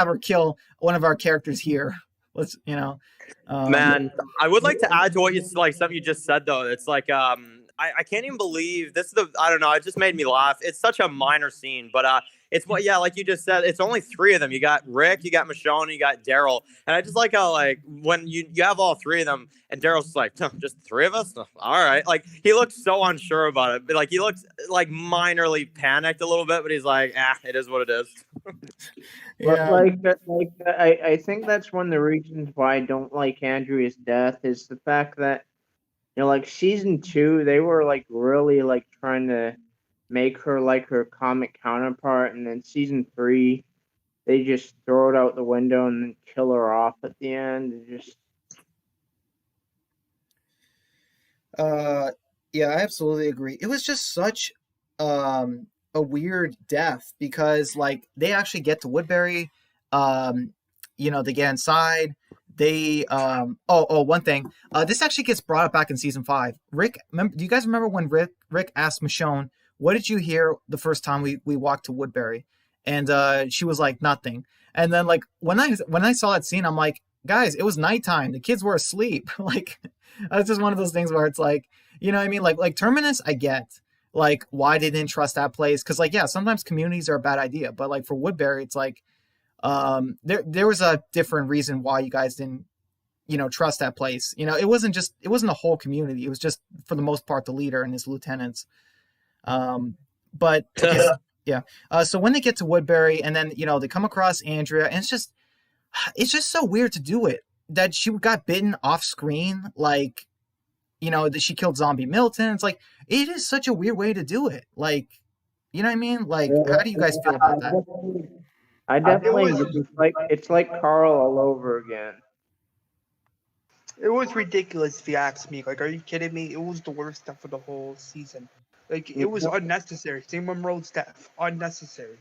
her kill one of our characters here. Let's,
Man, I would like to add to what you like something you just said though. It's like I can't even believe this is I don't know, it just made me laugh. It's such a minor scene, but it's what like you just said, it's only three of them. You got Rick, you got Michonne, you got Daryl. And I just like how like when you have all three of them and Daryl's like, just three of us? All right. Like he looked so unsure about it. But like he looked like minorly panicked a little bit, but he's like, it is what it is.
Yeah. I think that's one of the reasons why I don't like Andrea's death is the fact that like season 2, they were like really like trying to make her like her comic counterpart, and then season 3, they just throw it out the window and then kill her off at the end.
Yeah, I absolutely agree. It was just such a weird death because like they actually get to Woodbury, they get inside. They one thing. This actually gets brought up back in season 5. Rick, do you guys remember when Rick asked Michonne, "What did you hear the first time we walked to Woodbury?" And she was like, "Nothing." And then like when I saw that scene, I'm like, guys, it was nighttime. The kids were asleep. Like that's just one of those things where it's like, you know what I mean? Like Terminus, I get like why they didn't trust that place because like yeah, sometimes communities are a bad idea, but like for Woodbury, it's like. There was a different reason why you guys didn't, trust that place. It wasn't a whole community. It was just for the most part the leader and his lieutenants. But okay, yeah. So when they get to Woodbury and then they come across Andrea, and it's just so weird to do it that she got bitten off screen, like that she killed Zombie Milton. It's like it is such a weird way to do it. Like, you know what I mean? Like, how do you guys feel about that?
I definitely it's like Carl all over again.
It was ridiculous if you ask me. Like, are you kidding me? It was the worst stuff of the whole season. Like, it was unnecessary. Same with Monroe's death. Unnecessary.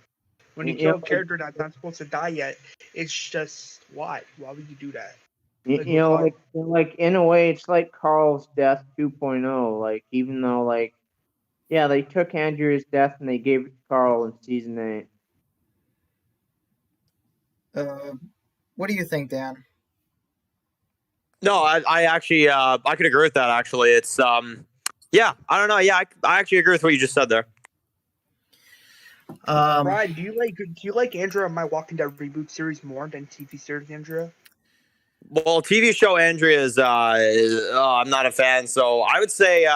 When you kill a character that's not supposed to die yet, it's just why? Why would you do that?
Like in a way, it's like Carl's death 2.0. Like, even though like, yeah, they took Andrea's death and they gave it to Carl in season 8.
What do you think, Dan?
No, I actually I could agree with that. Actually, it's yeah, I don't know. Yeah, I actually agree with what you just said there.
Brian, do you like Andrea on My Walking Dead reboot series more than TV series Andrea?
Well, TV show Andrea I'm not a fan. So I would say,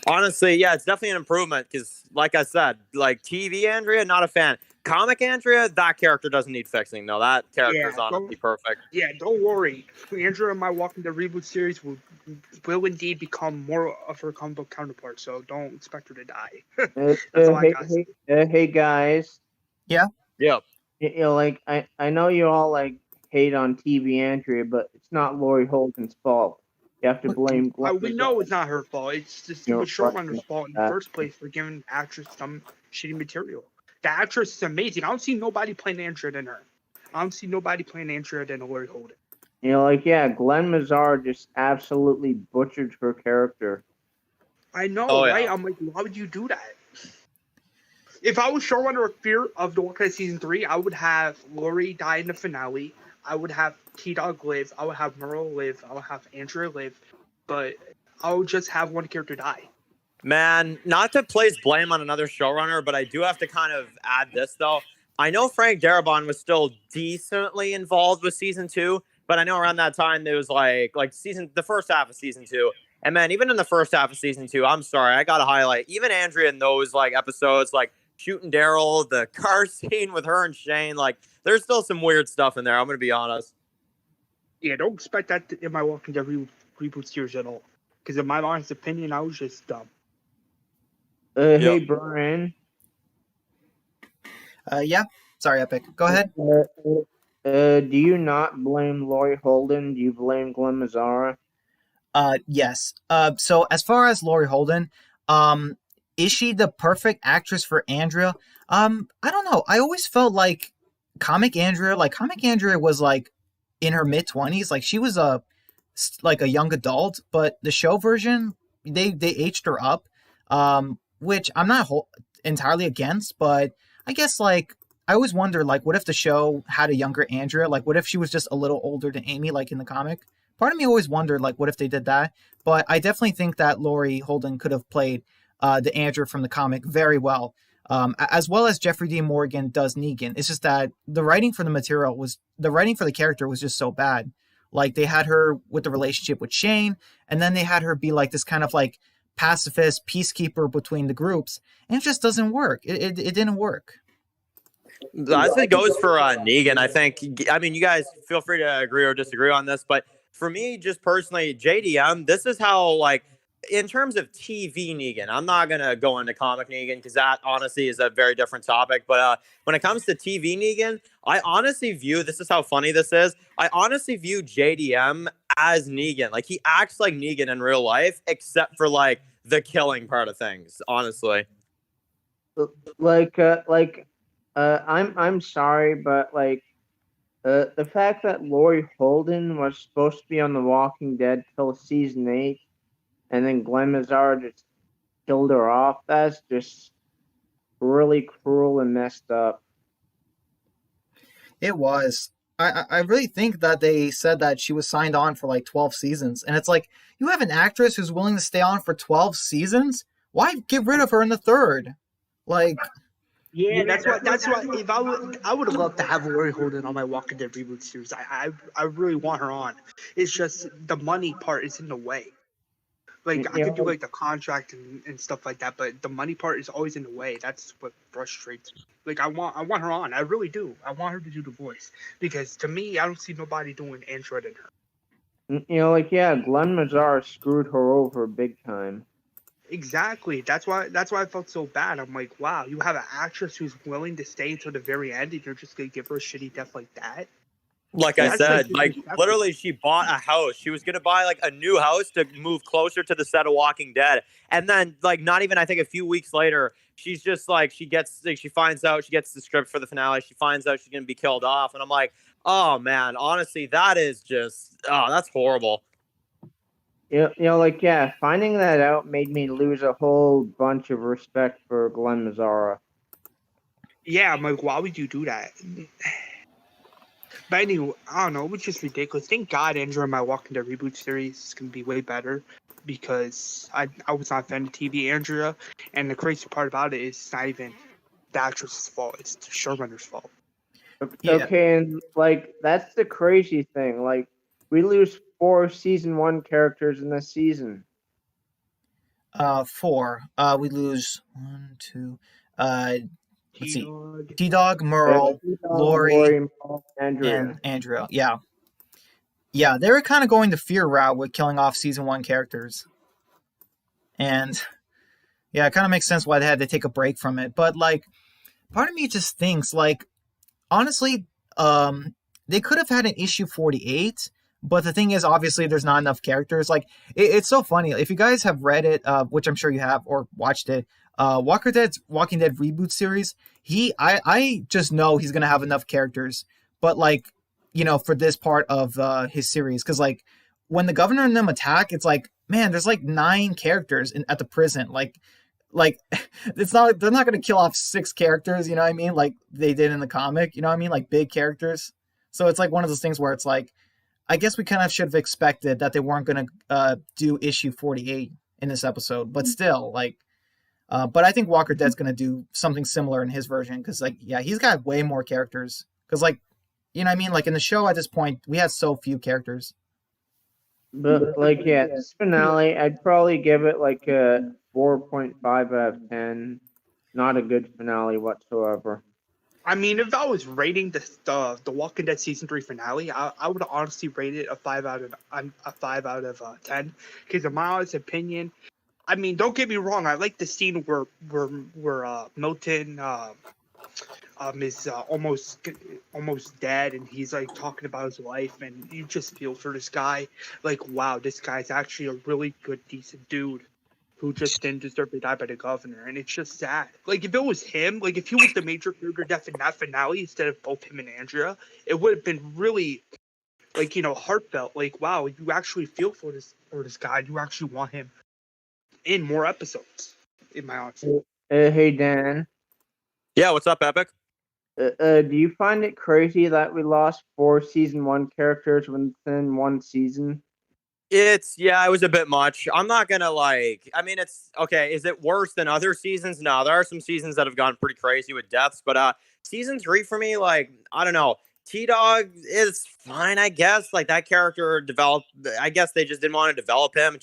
honestly, yeah, it's definitely an improvement because, like I said, like TV Andrea, not a fan. Comic Andrea, that character doesn't need fixing. No, that character is
Yeah,
honestly perfect.
don't worry. Andrew and my Walking the Reboot series will indeed become more of her comic book counterpart. So don't expect her to die. That's all I got.
Hey guys,
Yeah.
Yep.
like I know you all like hate on TV Andrea, but it's not Lori Holden's fault. You have to blame Glenn.
We know it's not her fault. It's the stupid showrunner's fault in the first place for giving the actress some shitty material. The actress is amazing. I don't see nobody playing Andrea than her. I don't see nobody playing Andrea than Lori Holden.
Like Glenn Mazzara just absolutely butchered her character.
I know,
Oh,
right?
yeah.
I'm like, why would you do that? If I was showrunner of Fear of the Walking Dead season 3, I would have Lori die in the finale. I would have T-Dog live. I would have Merle live. I would have Andrea live. But I would just have one character die.
Man, not to place blame on another showrunner, but I do have to kind of add this though. I know Frank Darabont was still decently involved with season 2, but I know around that time there was like the first half of season 2. And man, even in the first half of season 2, I'm sorry, I gotta highlight even Andrea in those like episodes, like shooting Daryl, the car scene with her and Shane, like there's still some weird stuff in there. I'm gonna be honest.
Yeah, don't expect that in my Walking Dead reboot series at all. Because in my honest opinion, I was just dumb.
Hey Brian.
Yeah. Sorry, Epic. Go ahead.
Do you not blame Lori Holden? Do you blame Glenn Mazzara?
Yes. So as far as Lori Holden, is she the perfect actress for Andrea? I don't know. I always felt like comic Andrea was like in her mid-20s. Like she was a young adult, but the show version, they aged her up. Which I'm not entirely against, but I guess like I always wonder like what if the show had a younger Andrea? Like what if she was just a little older than Amy like in the comic? Part of me always wondered like what if they did that, but I definitely think that Lori Holden could have played the Andrea from the comic very well, as well as Jeffrey Dean Morgan does Negan. It's just that the writing for the character was just so bad. Like they had her with the relationship with Shane, and then they had her be like this kind of like pacifist peacekeeper between the groups, and it just doesn't work. It didn't work.
I think it goes for Negan. I mean, you guys feel free to agree or disagree on this, but for me, just personally, JDM, this is how, like, in terms of TV Negan, I'm not going to go into comic Negan because that honestly is a very different topic. But when it comes to TV Negan, I honestly view, this is how funny this is, I honestly view JDM as Negan. Like, he acts like Negan in real life, except for, like, the killing part of things, honestly.
I'm sorry, but like the fact that Lori Holden was supposed to be on The Walking Dead till season 8, and then Glenn Mazzara just killed her off, that's just really cruel and messed up.
It was. I really think that they said that she was signed on for like 12 seasons, and it's like you have an actress who's willing to stay on for 12 seasons. Why get rid of her in the third? Like.
Yeah, that's why. If I would have loved to have Lori Holden on my Walking Dead reboot series. I really want her on. It's just the money part is in the way. Like I could do like the contract and stuff like that, but the money part is always in the way. That's what frustrates me. Like I want her on. I really do. I want her to do the voice because to me, I don't see nobody doing Android in her.
Glenn Mazzara screwed her over big time.
Exactly. That's why I felt so bad. I'm like, wow, you have an actress who's willing to stay until the very end, and you're just gonna give her a shitty death like that.
Like I said, like literally, she bought a house. She was gonna buy like a new house to move closer to the set of Walking Dead, and then like not even I think a few weeks later, she's just like she finds out she gets the script for the finale. She finds out she's gonna be killed off, and I'm like, oh man, honestly, that is just that's horrible.
Finding that out made me lose a whole bunch of respect for Glenn Mazzara.
Yeah, I'm like, why would you do that? But anyway, I don't know, it was just ridiculous. Thank God Andrew and my Walking Dead reboot series is going to be way better because I was not a fan of TV Andrea, and the crazy part about it is it's not even the actress's fault, it's the showrunner's fault.
Yeah. Okay, and like that's the crazy thing. Like We lose 4 season 1 characters in this season.
4. We lose 1, 2. Let's see.
T-Dog.
T-Dog, Merle, Lori,
Merle, Andrea.
and Andrea. Yeah. Yeah, they were kind of going the fear route with killing off season 1 characters. And yeah, it kind of makes sense why they had to take a break from it. But like, part of me just thinks like, honestly, they could have had an issue 48, but the thing is, obviously, there's not enough characters. Like, it's so funny. If you guys have read it, which I'm sure you have, or watched it, Walking Dead reboot series, I just know he's gonna have enough characters. But like, for this part of his series, because like when the governor and them attack, it's like, man, there's like 9 characters at the prison. Like it's not like they're not going to kill off 6 characters, you know what I mean, like they did in the comic, you know what I mean, like big characters. So it's like one of those things where it's like, I guess we kind of should have expected that they weren't going to do issue 48 in this episode, but still, like, but I think Walker Dead's going to do something similar in his version, because like, yeah, he's got way more characters, because like, you know what I mean, like in the show at this point we had so few characters.
But like, yeah, this finale, I'd probably give it like a 4.5 out of 10. Not a good finale whatsoever.
I mean, if I was rating the Walking Dead season 3 finale, I would honestly rate it a 5 out of 10. Because in my honest opinion, I mean, don't get me wrong, I like the scene where Milton is almost dead, and he's like talking about his life, and you just feel for this guy. Like, wow, this guy's actually a really good, decent dude who just didn't deserve to die by the governor, and it's just sad. Like, if it was him, like if he was the major character death in that finale instead of both him and Andrea, it would have been really, like, heartfelt. Like, wow, you actually feel for this guy, and you actually want him in more episodes. In my honest.
Hey Dan.
Yeah, what's up, Epic?
Do you find it crazy that we lost 4 season 1 characters within 1 season?
It was a bit much. I'm not gonna it's okay. Is it worse than other seasons? No, there are some seasons that have gone pretty crazy with deaths, but season 3 for me, like, I don't know. T-Dog is fine, I guess. Like, that character developed. I guess they just didn't want to develop him.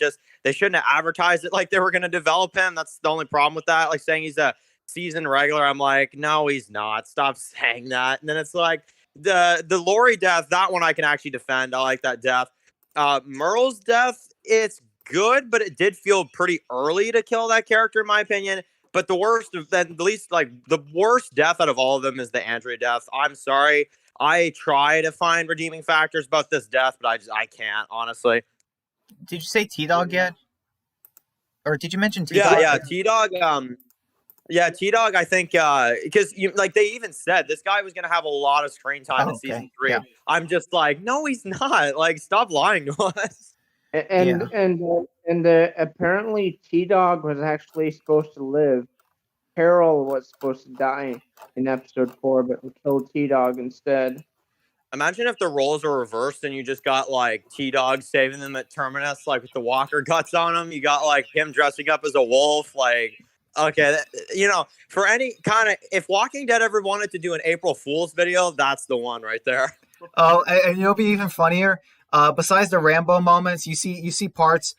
They shouldn't have advertised it like they were gonna develop him. That's the only problem with that. Like, saying he's a season regular, I'm like, no, he's not. Stop saying that. And then it's like the Lori death. That one I can actually defend. I like that death. Merle's death, it's good, but it did feel pretty early to kill that character, in my opinion. But the worst death out of all of them is the Andrea death. I'm sorry. I try to find redeeming factors about this death, but I can't, honestly.
Did you say T-Dog yet? Or did you mention T-Dog?
Yeah, T-Dog. Yeah, T-Dog, I think, because they even said this guy was going to have a lot of screen time in season 3. Yeah. I'm just like, no, he's not. Like, stop lying to us.
And apparently T-Dog was actually supposed to live. Carol was supposed to die in episode 4, but we killed T-Dog instead.
Imagine if the roles were reversed and you just got like T-Dog saving them at Terminus, like with the walker guts on him. You got like him dressing up as a wolf, like. Okay, for any kind of, if Walking Dead ever wanted to do an April Fool's video, that's the one right there.
Oh, and it'll be even funnier. Besides the Rambo moments, you see parts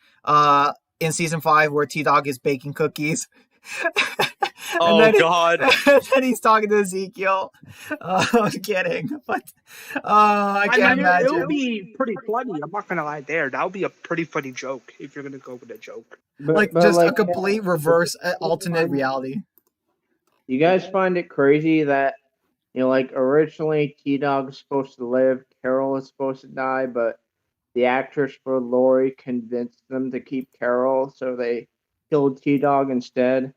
in season 5 where T-Dog is baking cookies.
God!
And then he's talking to Ezekiel. I'm kidding, but I can't imagine.
It'll be pretty funny. I'm not gonna lie there. That'll be a pretty funny joke if you're gonna go with a joke.
But a complete reverse, alternate reality.
You guys find it crazy that originally T-Dog is supposed to live, Carol is supposed to die, but the actress for Lori convinced them to keep Carol, so they killed T-Dog instead.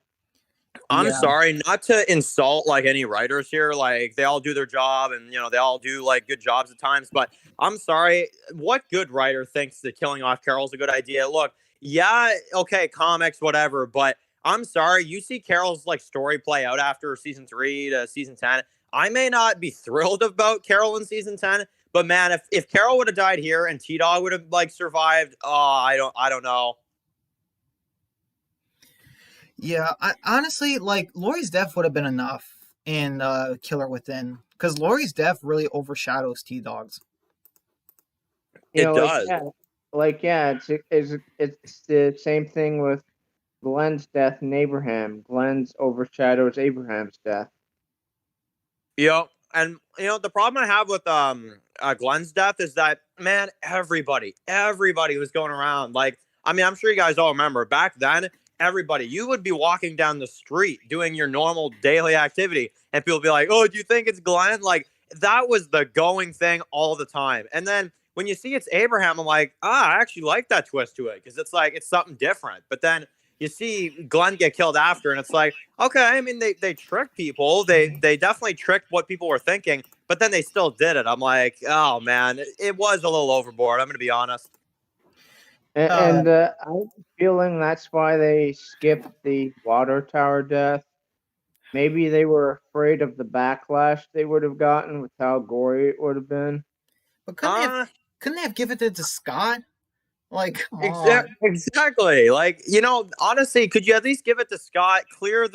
I'm sorry, not to insult like any writers here. Like, they all do their job, and they all do like good jobs at times. But I'm sorry, what good writer thinks that killing off Carol is a good idea? Look, yeah, okay, comics, whatever. But I'm sorry, you see Carol's like story play out after season 3 to season 10. I may not be thrilled about Carol in season 10, but man, if Carol would have died here and T-Dog would have like survived, I don't know.
Yeah, I honestly, like, Lori's death would have been enough in Killer Within, because Lori's death really overshadows T-Dog's.
You
It
know,
does.
it's the same thing with Glenn's death and Abraham. Glenn's overshadows Abraham's death.
And the problem I have with Glenn's death is that, man, everybody was going around. Like, I mean, I'm sure you guys all remember back then. Everybody, you would be walking down the street doing your normal daily activity, and people would be like, "Oh, do you think it's Glenn?" Like, that was the going thing all the time. And then when you see it's Abraham, I'm like, I actually like that twist to it, because it's like it's something different. But then you see Glenn get killed after, and it's like, okay, I mean, they tricked people. They definitely tricked what people were thinking, but then they still did it. I'm like, oh man, it was a little overboard. I'm gonna be honest.
And I'm feeling that's why they skipped the water tower death. Maybe they were afraid of the backlash they would have gotten with how gory it would have been.
But couldn't they have given it to Scott? Like, come on.
Exactly. Like, honestly, could you at least give it to Scott? Clear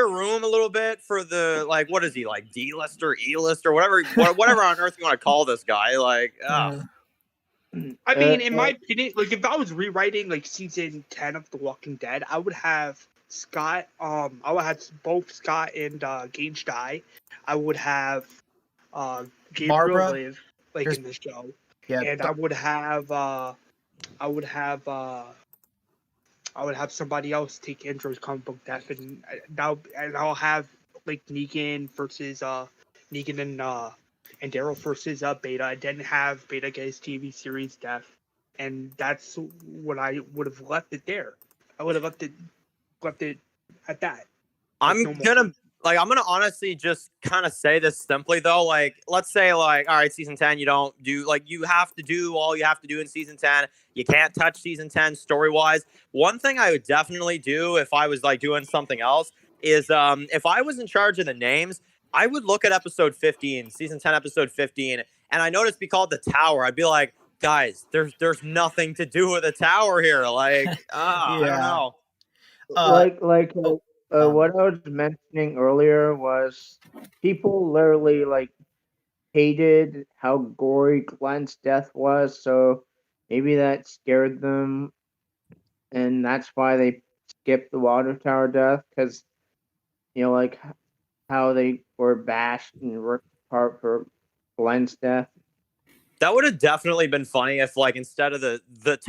room a little bit for the, like, what is he, like, D-list or E-list or whatever on earth you want to call this guy? Like,
I mean, in my opinion, like if I was rewriting like season 10 of The Walking Dead, I would have Scott. I would have both Scott and Gage die. I would have Gabriel
Barbara?
live like
There's-
in the show,
Yeah.
and I would have somebody else take Andrew's comic book death, and I'll have like Negan and Daryl versus Beta. I didn't have Beta get his TV series death, and that's what I would have left it there. I would have left it at that.
I'm gonna honestly just kind of say this simply though. Like, let's say, like, all right, season 10, you don't do, like, you have to do all you have to do in season 10. You can't touch season 10 story wise. One thing I would definitely do if I was like doing something else is if I was in charge of the names, I would look at episode 15, season 10, episode 15, and I noticed we called the tower. I'd be like, guys, there's nothing to do with the tower here. Like, I don't know.
What I was mentioning earlier was people literally like hated how gory Glenn's death was, so maybe that scared them, and that's why they skipped the water tower death, because like how they were bashed and ripped apart for Glenn's death.
That would have definitely been funny if, like, instead of the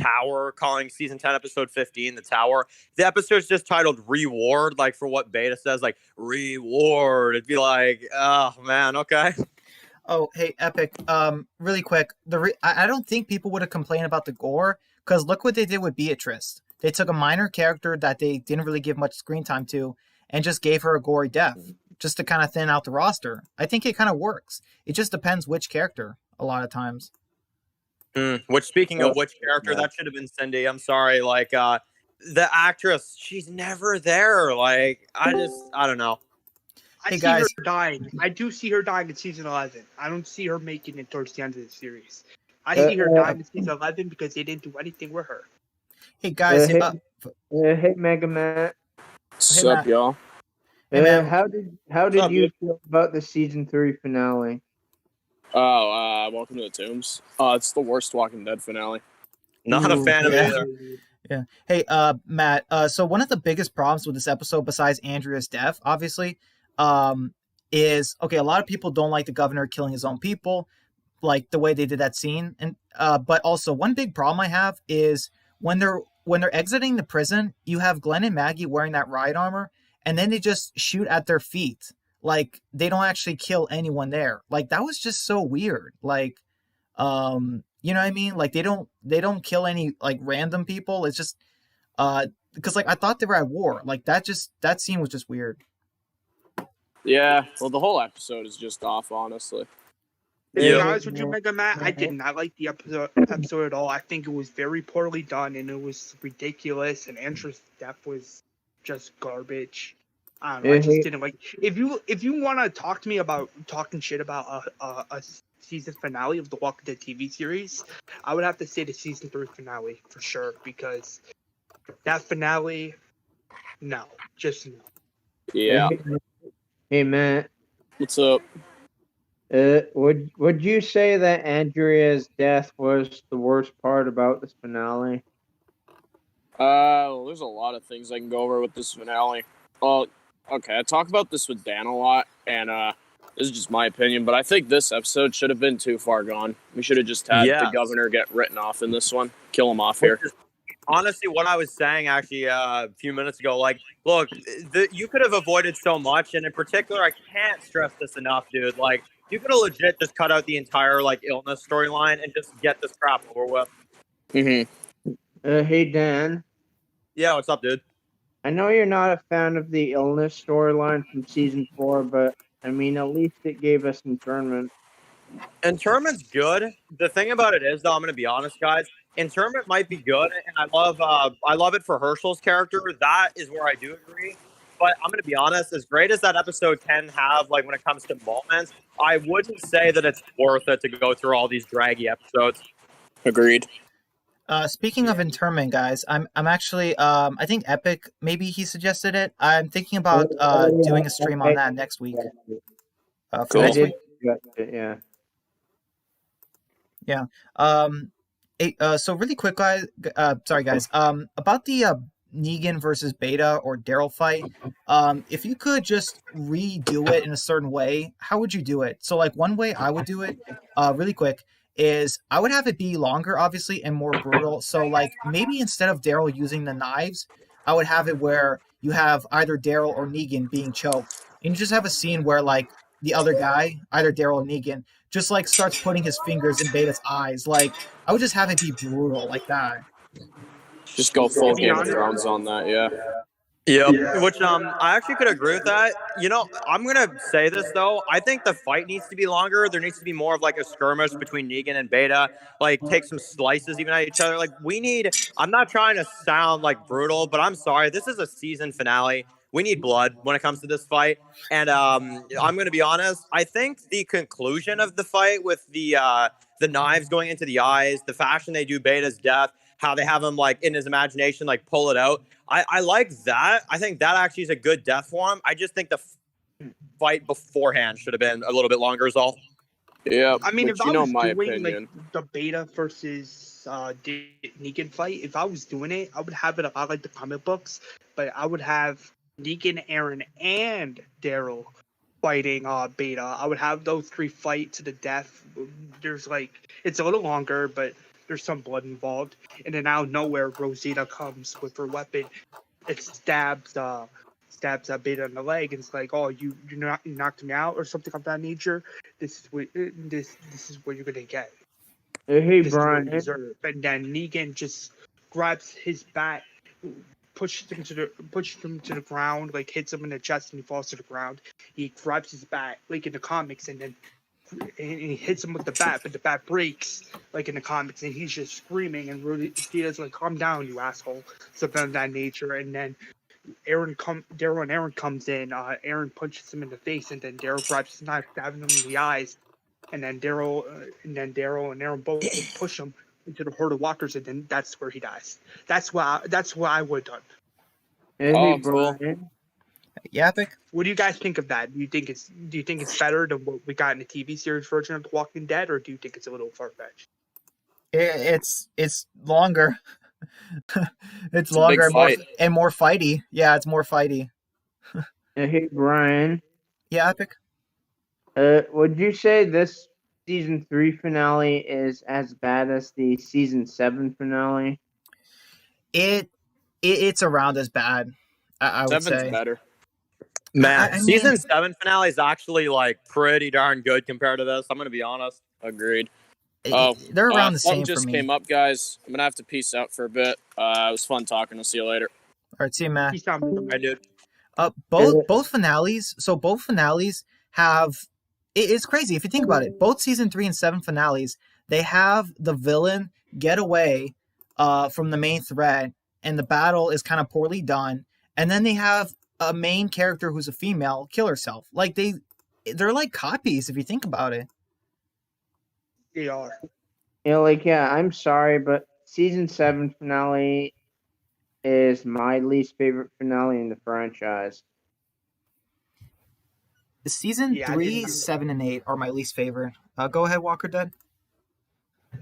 tower calling season 10 episode 15 the tower, the episode's just titled Reward, like for what Beta says, like reward. It'd be like, oh man, okay.
Oh, hey, Epic. Really quick. I don't think people would have complained about the gore, because look what they did with Beatrice. They took a minor character that they didn't really give much screen time to, and just gave her a gory death, just to kind of thin out the roster. I think it kind of works. It just depends which character. A lot of times.
Which, speaking of which character, that should have been Cindy. I'm sorry. Like, the actress, she's never there. Like, I don't know.
I see her dying. I do see her dying in season 11. I don't see her making it towards the end of the series. I see her dying in season 11 because they didn't do anything with her.
Hey guys,
hey Mega Man.
What's up, y'all?
Hey, man. How did you feel about the season 3 finale?
Oh, Welcome to the Tombs. It's the worst Walking Dead finale.
Not a fan of it either.
Yeah. Hey, Matt. So one of the biggest problems with this episode, besides Andrea's death, obviously, is okay. A lot of people don't like the governor killing his own people, like the way they did that scene. And but also one big problem I have is when they're exiting the prison, you have Glenn and Maggie wearing that riot armor, and then they just shoot at their feet. Like, they don't actually kill anyone there. Like, that was just so weird. Like, you know what I mean? Like, they don't kill any, like, random people. It's just, because, like, I thought they were at war. Like, that scene was just weird.
Yeah, well, the whole episode is just off, honestly.
To be honest with you, Mega Matt, I did not like the episode at all. I think it was very poorly done, and it was ridiculous, and Andrew's death was just garbage. I don't know, I just didn't like. If you want to talk to me about talking shit about a season finale of the Walking Dead TV series, I would have to say the season 3 finale for sure, because that finale, no, just no.
Yeah.
Hey Matt.
What's up?
Would you say that Andrea's death was the worst part about this finale?
Well, there's a lot of things I can go over with this finale. Well, okay, I talk about this with Dan a lot, and this is just my opinion, but I think this episode should have been too far gone. We should have just had the
Yeah.
governor get written off in this one, kill him off
Which
here.
is honestly what I was saying actually a few minutes ago. Like, look, you could have avoided so much, and in particular, I can't stress this enough, dude. Like, you could have legit just cut out the entire like illness storyline and just get this crap over with.
Hey Dan,
Yeah, what's up, dude?
I know you're not a fan of the illness storyline from season 4, but I mean, at least it gave us internment.
Interment's good. The thing about it is, though, I'm going to be honest, guys. Interment might be good, and I love it for Herschel's character. That is where I do agree. But I'm going to be honest. As great as that episode can have, like when it comes to moments, I wouldn't say that it's worth it to go through all these draggy episodes.
Agreed.
Speaking of internment, guys, I'm actually I think Epic maybe he suggested it. I'm thinking about doing a stream on that next week. For
Cool.
next week.
Yeah.
Yeah. So really quick, guys. Sorry, guys. About the Negan versus Beta or Daryl fight. If you could just redo it in a certain way, how would you do it? So, like, one way I would do it, really quick, is I would have it be longer, obviously, and more brutal. So, like, maybe instead of Daryl using the knives, I would have it where you have either Daryl or Negan being choked, and you just have a scene where, like, the other guy, either Daryl or Negan, just like starts putting his fingers in Beta's eyes. Like, I would just have it be brutal like that.
Just go full
be
Game of
honest-
Thrones on that, yeah.
Yep. Which I actually could agree with that. You know, I'm gonna say this though. I think the fight needs to be longer. There needs to be more of like a skirmish between Negan and Beta. Like take some slices even at each other. Like we need. I'm not trying to sound like brutal, but I'm sorry. This is a season finale. We need blood when it comes to this fight. And I'm gonna be honest. I think the conclusion of the fight with the knives going into the eyes, the fashion they do Beta's death, how they have him like in his imagination like pull it out. I like that. I think that actually is a good death for him. I just think the fight beforehand should have been a little bit longer is all.
Yeah,
I mean,
but
if I
you know
was
my
doing
opinion.
like the Beta versus Negan fight, if I was doing it, I would have it a lot like the comic books, but I would have Negan, Aaron, and Daryl fighting Beta. I would have those three fight to the death. There's like it's a little longer, but there's some blood involved. And then out of nowhere, Rosita comes with her weapon. It stabs Beta in the leg, and it's like, oh, you knocked me out or something of that nature. This is what you're gonna get.
Hey
This is what
Brian.
you deserve. And then Negan just grabs his bat, pushes him to the ground, like hits him in the chest, and he falls to the ground. He grabs his bat, like in the comics, and he hits him with the bat, but the bat breaks, like in the comics, and he's just screaming, and Rosita's like, calm down, you asshole, something of that nature. And then Daryl and Aaron comes in. Aaron punches him in the face, and then Daryl grabs his knife, stabbing him in the eyes. And then Daryl and Aaron both push him into the horde of walkers, and then that's where he dies. That's what I would have done.
Hey
Oh, cool.
Brian.
Yeah, Epic.
What do you guys think of that? Do you think it's better than what we got in the TV series version of The Walking Dead, or do you think it's a little far fetched?
It's longer. It's
a
longer
big fight.
and more fighty. Yeah, it's more fighty.
Hey Brian.
Yeah, Epic.
Would you say this season 3 finale is as bad as the season 7 finale?
It's around as bad. I would
Seven's
say.
better.
Man,
I mean-
season 7 finale is actually like pretty darn good compared to this. I'm gonna be honest.
Agreed.
They're around the
something
same for
just
me.
came up, guys. I'm gonna have to peace out for a bit. It was fun talking. I'll see you later.
All right, see you, Matt.
He's not
I did.
Both finales. So both finales have. It's crazy if you think about it. Both season 3 and 7 finales, they have the villain get away from the main threat, and the battle is kind of poorly done. And then they have a main character who's a female kill herself. Like they're like copies if you think about it.
They are.
I'm sorry, but season 7 finale is my least favorite finale in the franchise.
Season
Yeah, I
3,
didn't.
7, and 8 are my least favorite. Go ahead, Walker Dead.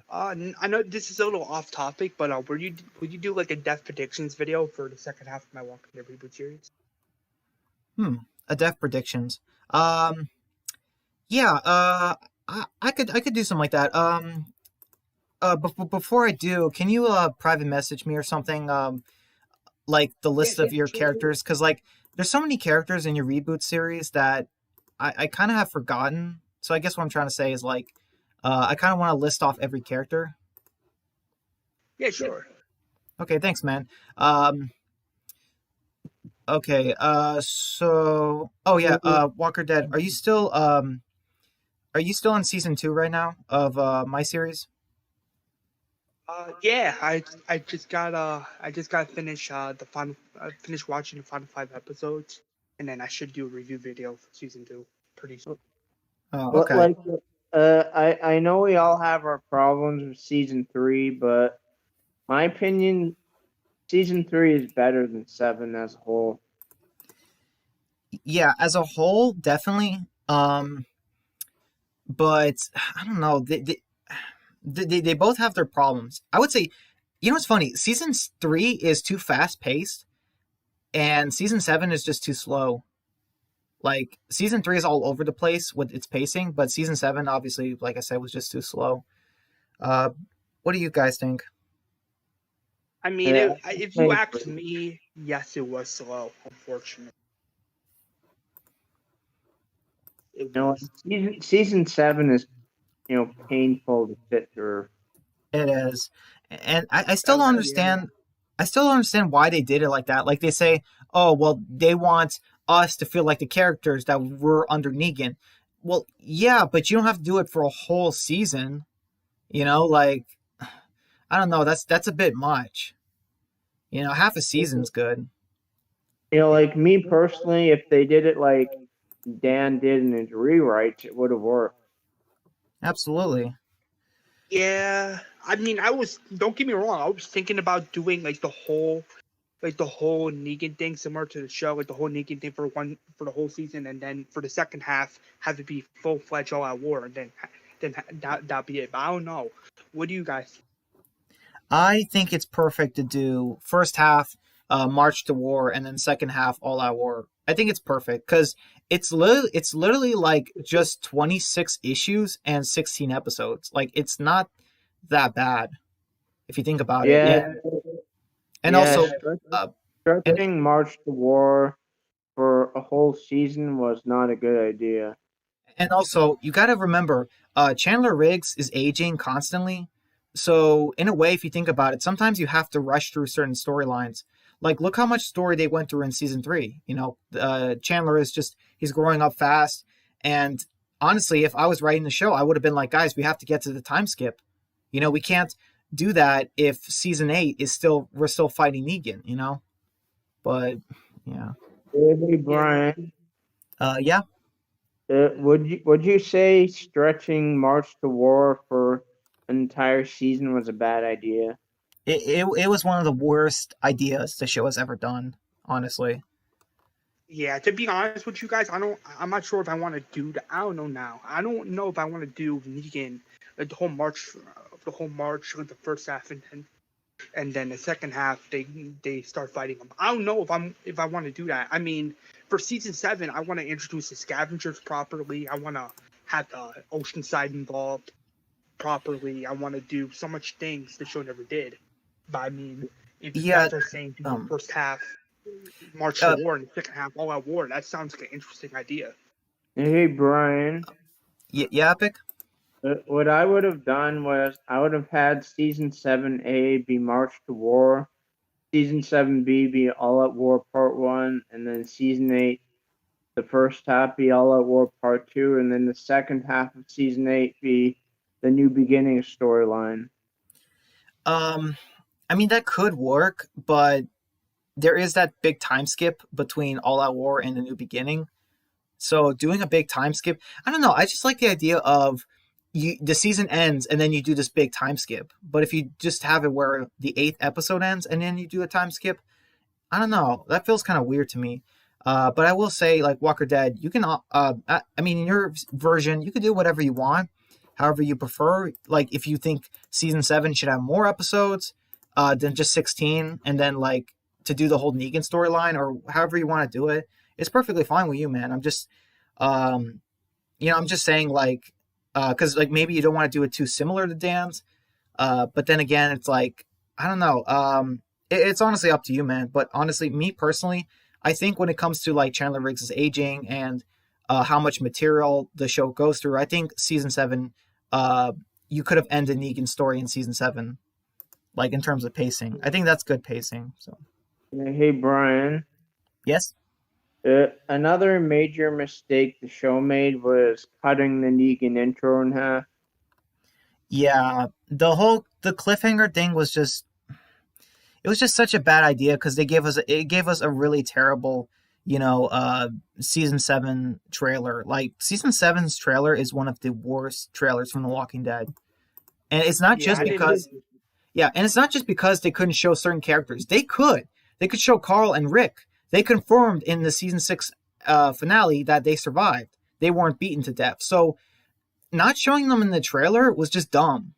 I know this is a little off topic, but would you do like a death predictions video for the second half of my Walking Dead reboot series?
A death predictions. Um, yeah. I could do something like that. Before I do, can you private message me or something? Like the
Yeah,
list
yeah,
of your
sure.
characters, because like there's so many characters in your reboot series that I kind of have forgotten. So I guess what I'm trying to say is like, I kind of want to list off every character.
Yeah, sure.
Okay, thanks, man. Okay. So, oh yeah. Walker Dead. Are you still on season 2 right now of my series?
Yeah, I just got finished the final finished watching the final 5 episodes, and then I should do a review video for season 2 pretty soon.
Oh,
But
okay.
like, I know we all have our problems with season 3, but my opinion, season 3 is better than 7 as a whole.
Yeah, as a whole, definitely. But I don't know. They both have their problems. I would say, you know what's funny? Season 3 is too fast paced, and season 7 is just too slow. Like season 3 is all over the place with its pacing, but season 7, obviously, like I said, was just too slow. Uh, what do you guys think?
I mean,
Yeah,
if
I
you ask
agree.
me, yes, it was slow. Unfortunately, it
You know,
was.
season 7 is painful to sit through.
It is, and I still don't
Yeah.
understand. I still don't understand why they did it like that. Like they say, oh well, they want us to feel like the characters that were under Negan. Well, yeah, but you don't have to do it for a whole season. Like I don't know. That's a bit much. Half a season's good.
Like me personally, if they did it like Dan did in his rewrites, it would have worked.
Absolutely.
Yeah, I mean, don't get me wrong. I was thinking about doing like the whole Negan thing similar to the show, like the whole Negan thing for the whole season, and then for the second half have it be full fledged all out war, and then that be it. But I don't know. What do you guys?
I think it's perfect to do first half March to War and then second half All Out War. I think it's perfect because it's literally like just 26 issues and 16 episodes. Like it's not that bad if you think about it. And
Yeah,
and
yeah.
also uh, and
Stretching March to War for a whole season was not a good idea.
And also, you got to remember, Chandler Riggs is aging constantly. So, in a way, if you think about it, sometimes you have to rush through certain storylines. Like, look how much story they went through in season 3. Chandler he's growing up fast. And honestly, if I was writing the show, I would have been like, guys, we have to get to the time skip. We can't do that if season 8 we're still fighting Negan. But, yeah.
Hey,
Yeah,
Brian,
Yeah.
would you say stretching March to War for an entire season was a bad idea?
It was one of the worst ideas the show has ever done, honestly.
yeah. To be honest with you guys, I'm not sure if I want to do that. I don't know now. I don't know if I want to do Negan like the whole March, like the first half, and then the second half they start fighting them. I don't know if I want to do that. I mean, for season 7, I want to introduce the scavengers properly. I want to have the Oceanside involved properly. I want to do so much things the show never did. But I mean, if you
Yeah.
guys are saying do the
Um.
first half March to
Uh.
War and the second half All Out War, that sounds like an interesting idea.
Hey, Brian,
Yeah. Epic.
what I would have done was I would have had season 7A be March to War, season 7B be All Out War Part 1, and then season 8, the first half be All Out War Part 2, and then the second half of season 8 be the New Beginning storyline.
I mean that could work, but there is that big time skip between All Out War and the New Beginning. So doing a big time skip, I don't know. I just like the idea of the season ends and then you do this big time skip. But if you just have it where the 8th episode ends and then you do a time skip, I don't know. That feels kind of weird to me. But I will say, like Walker Dead, you can. I mean, in your version, you can do whatever you want, however you prefer. Like, if you think season 7 should have more episodes, than just 16, and then like to do the whole Negan storyline, or however you want to do it, it's perfectly fine with you, man. I'm just, um, I'm just saying, like, because like maybe you don't want to do it too similar to Dan's, but then again, it's like I don't know. It's honestly up to you, man. But honestly, me personally, I think when it comes to like Chandler Riggs' aging and how much material the show goes through, I think season 7, you could have ended Negan's story in season 7, like in terms of pacing. I think that's good pacing. So
Hey, Brian.
yes,
Another major mistake the show made was cutting the Negan intro in half.
yeah, the cliffhanger thing was just it was just such a bad idea because it gave us a really terrible season 7 trailer. Like season 7's trailer is one of the worst trailers from The Walking Dead, and it's not
Yeah,
just
I didn't.
because and it's not just because they couldn't show certain characters. They could show Carl and Rick. They confirmed in the season 6 finale that they survived. They weren't beaten to death. So not showing them in the trailer was just dumb.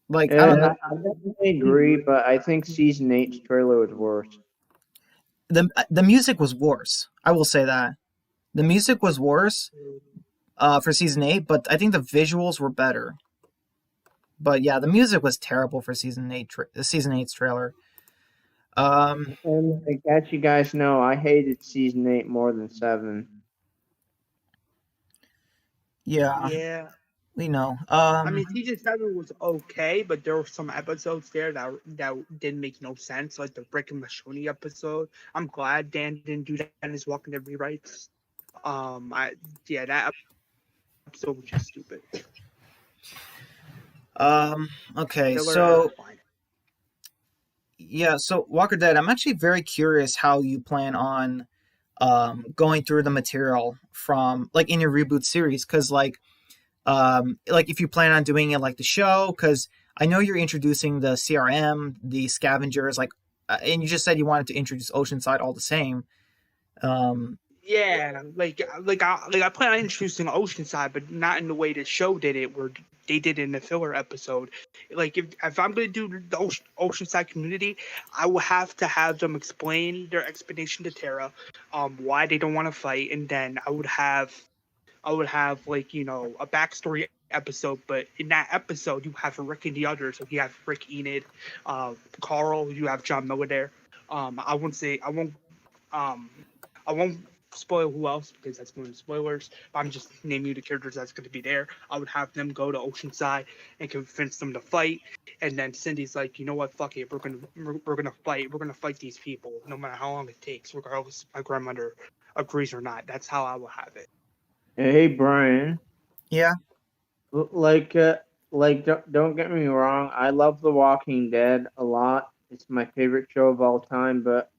Like I don't know.
I definitely agree, but I think season 8's trailer was worse.
The music was worse. I will say that the music was worse for season 8, but I think the visuals were better. But yeah, the music was terrible for season 8. Season 8's trailer.
And I guess you guys know I hated season 8 more than 7.
Yeah,
Yeah.
we know.
I mean, season 7 was okay, but there were some episodes there that didn't make no sense, like the Rick and Michonne episode. I'm glad Dan didn't do that in his Walking Dead rewrites. That episode was just stupid.
Okay,
Filler,
so
fine.
yeah, so Walker Dead, I'm actually very curious how you plan on going through the material from like in your reboot series, because like if you plan on doing it like the show, because I know you're introducing the CRM, the scavengers, like, and you just said you wanted to introduce Oceanside all the same.
Yeah, I plan on introducing Oceanside, but not in the way the show did it, where they did it in the filler episode. Like if I'm gonna do the Oceanside community, I will have to have them explain their expedition to Terra, why they don't want to fight, and then I would have like a backstory episode. But in that episode, you have Rick and the others. So you have Rick Enid, Carl. You have John Miller there. Um, I won't spoil who else because that's going to be spoilers. But I'm just naming you the characters that's going to be there. I would have them go to Oceanside and convince them to fight. And then Cindy's like, you know what? Fuck it. We're gonna fight. We're gonna fight these people, no matter how long it takes, regardless if my grandmother agrees or not. That's how I will have it.
Hey, Brian.
Yeah.
Like, don't get me wrong. I love The Walking Dead a lot. It's my favorite show of all time, but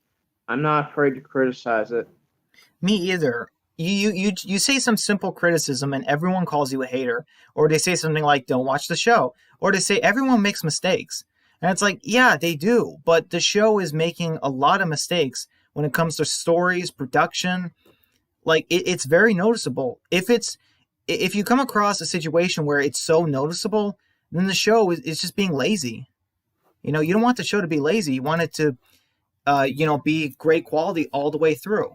I'm not afraid to criticize it.
Me either. You say some simple criticism and everyone calls you a hater, or they say something like "Don't watch the show," or they say everyone makes mistakes, and it's like, yeah, they do, but the show is making a lot of mistakes when it comes to stories, production. Like it's very noticeable. If you come across a situation where it's so noticeable, then the show is just being lazy. You don't want the show to be lazy. You want it to, be great quality all the way through.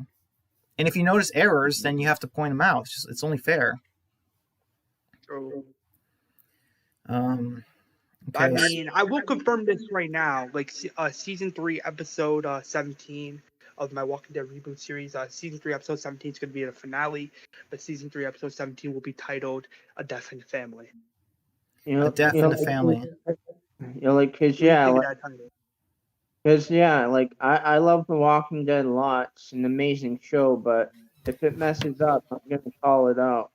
And if you notice errors, then you have to point them out. It's only fair. Okay.
I mean, I will confirm this right now. Like, season 3, episode 17 of my Walking Dead reboot series. Season 3, episode 17 is going to be the finale, but season 3, episode 17 will be titled "A Death in the Family."
A Death in the Family.
I love The Walking Dead a lot. It's an amazing show, but if it messes up, I'm gonna call it out.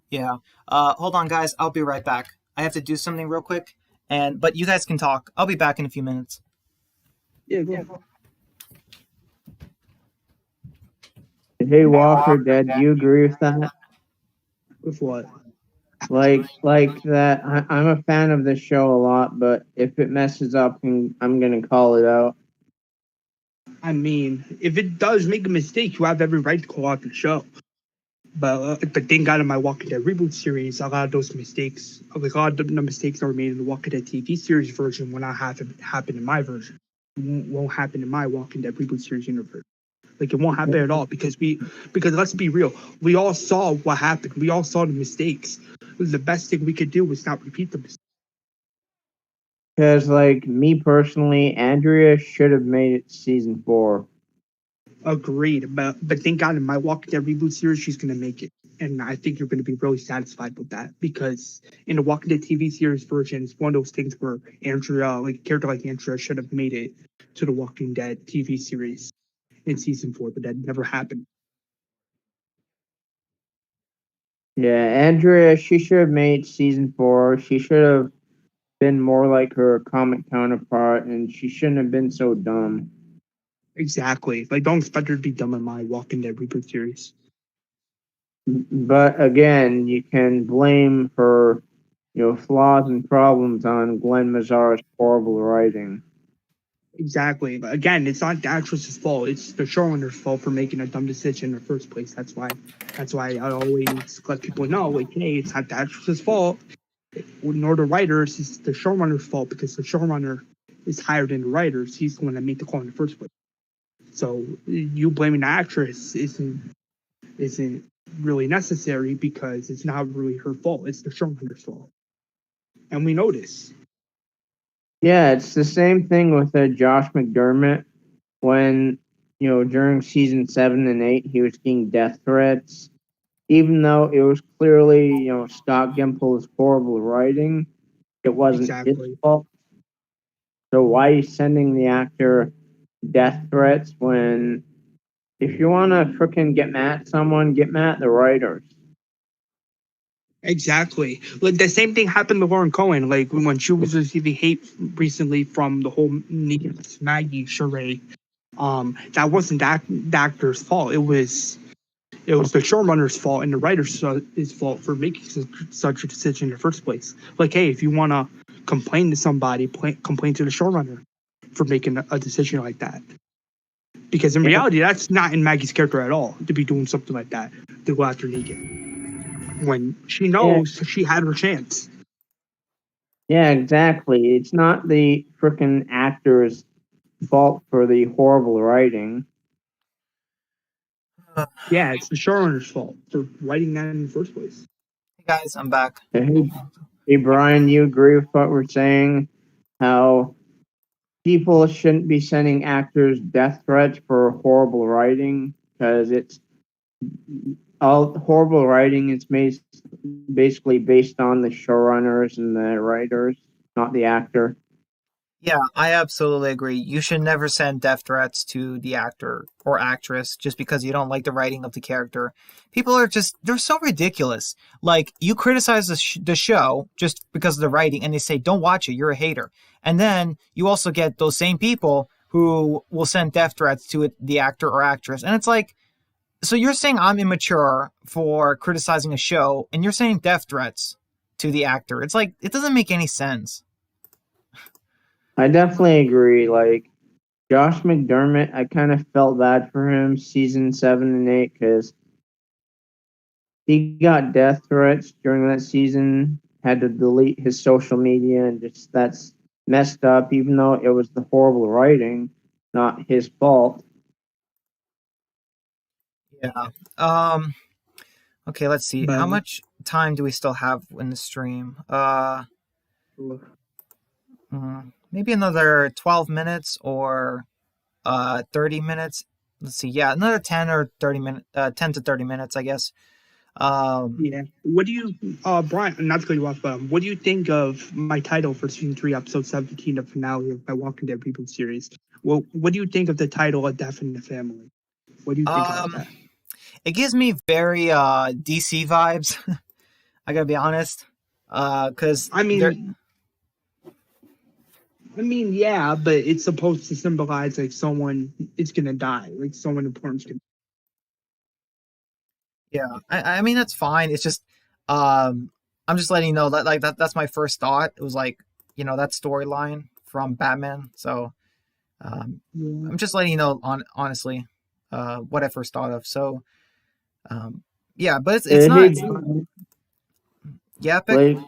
Yeah. Hold on, guys. I'll be right back. I have to do something real quick, but you guys can talk. I'll be back in a few minutes.
Yeah, go.
Hey, Walker Dead, do you agree with that?
With what?
Like that. I'm a fan of this show a lot, but if it messes up, I'm gonna call it out.
I mean, if it does make a mistake, you have every right to call out the show. But thank God in my Walking Dead reboot series, a lot of those mistakes, like a lot of the mistakes that were made in the Walking Dead TV series version will not happen in my version. Won't happen in my Walking Dead reboot series universe. Like it won't happen at all because let's be real, we all saw what happened. We all saw the mistakes. The best thing we could do was not repeat the mistakes.
Because, like, me personally, Andrea should have made it season 4.
Agreed, but thank God in my Walking Dead reboot series, she's gonna make it, and I think you're gonna be really satisfied with that because in the Walking Dead TV series version, it's one of those things where Andrea, like a character like Andrea, should have made it to the Walking Dead TV series in season 4, but that never happened.
Yeah, Andrea, she should have made season 4. She should have been more like her comic counterpart, and she shouldn't have been so dumb.
Exactly. Like don't expect her to be dumb in my Walking Dead reboot series.
But again, you can blame her, flaws and problems on Glenn Mazzara's horrible writing.
Exactly. But again, it's not the actress's fault. It's the showrunner's fault for making a dumb decision in the first place. That's why I always let people know, like, hey, it's not the actress's fault, nor the writers. It's the showrunner's fault because the showrunner is higher than the writers. He's the one that made the call in the first place. So you blaming the actress isn't really necessary because it's not really her fault. It's the showrunner's fault, and we know this.
Yeah, it's the same thing with Josh McDermott when, during season 7 and 8, he was getting death threats. Even though it was clearly, Scott Gimple's horrible writing, it wasn't his
Exactly.
fault. So why are you sending the actor death threats when, if you want to frickin' get mad at someone, get mad at the writers?
Exactly. Like the same thing happened to Lauren Cohen. Like when she was receiving hate recently from the whole Maggie charade. That wasn't the actor's fault. It was the showrunner's fault and the writer's his fault for making such a decision in the first place. Like, hey, if you want to complain to somebody, complain to the showrunner for making a decision like that. Because in reality, that's not in Maggie's character at all to be doing something like that to go after Negan when she knows she had her chance.
Yeah, exactly. It's not the frickin' actor's fault for the horrible writing.
Yeah, it's the showrunner's fault for writing that in the first place.
Hey guys, I'm back.
Hey, Brian, you agree with what we're saying? How people shouldn't be sending actors death threats for horrible writing because it's all horrible writing is basically based on the showrunners and the writers, not the actor.
Yeah, I absolutely agree. You should never send death threats to the actor or actress just because you don't like the writing of the character. People are they're so ridiculous. Like, you criticize the show just because of the writing and they say, don't watch it, you're a hater. And then you also get those same people who will send death threats to the actor or actress. And it's like, so you're saying I'm immature for criticizing a show and you're saying death threats to the actor. It's like, it doesn't make any sense.
I definitely agree. Like, Josh McDermott, I kind of felt bad for him season 7 and 8 because he got death threats during that season, had to delete his social media, and just that's messed up, even though it was the horrible writing, not his fault.
Yeah. Okay, let's see. How much time do we still have in the stream? Maybe another 12 minutes or 30 minutes. Let's see. Yeah, another 10 or 30 minutes, 10 to 30 minutes, I guess.
Yeah. What do you, Brian, not to cut you off, but what do you think of my title for season 3, episode 17, the finale of my Walking Dead reboot series? Well, what do you think of the title, A Death in the Family? What do you think about that?
It gives me very DC vibes. I gotta be honest. Because
I mean, yeah, but it's supposed to symbolize like someone is gonna die, like someone important's gonna.
Yeah, I mean that's fine. It's just, I'm just letting you know that that's my first thought. It was like, that storyline from Batman. So, Um,
Yeah.
I'm just letting you know honestly what I first thought of. So yeah, but it's
Hey,
not.
John,
Yeah, Epic.
like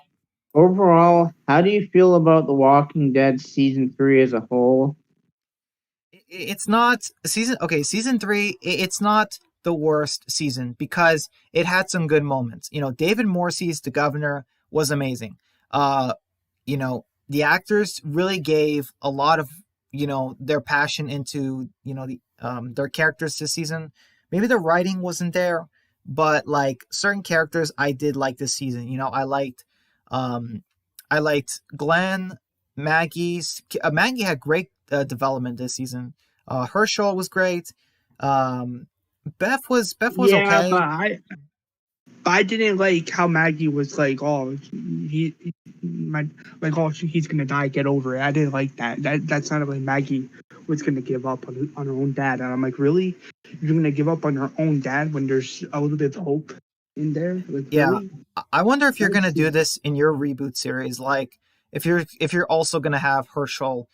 overall, how do you feel about The Walking Dead season 3 as a whole?
It's not season. Okay, season three. It's not the worst season because it had some good moments. You know, David Morse's The Governor was amazing. Uh, you know, the actors really gave a lot of their passion into their characters this season. Maybe the writing wasn't there, but like certain characters I did like this season. You know, um I liked Glenn. Maggie had great development this season. Herschel was great. um Beth was
Yeah,
okay.
but I didn't like how Maggie was like, oh, my, like, oh, he's gonna die, get over it. I didn't like that. That sounded like Maggie was gonna give up on her own dad, and I'm like, really? You're gonna give up on her own dad when there's a little bit of hope in there? Like,
Yeah,
really?
I wonder if you're
That's
gonna do this in your reboot series, like if you're also gonna have Herschel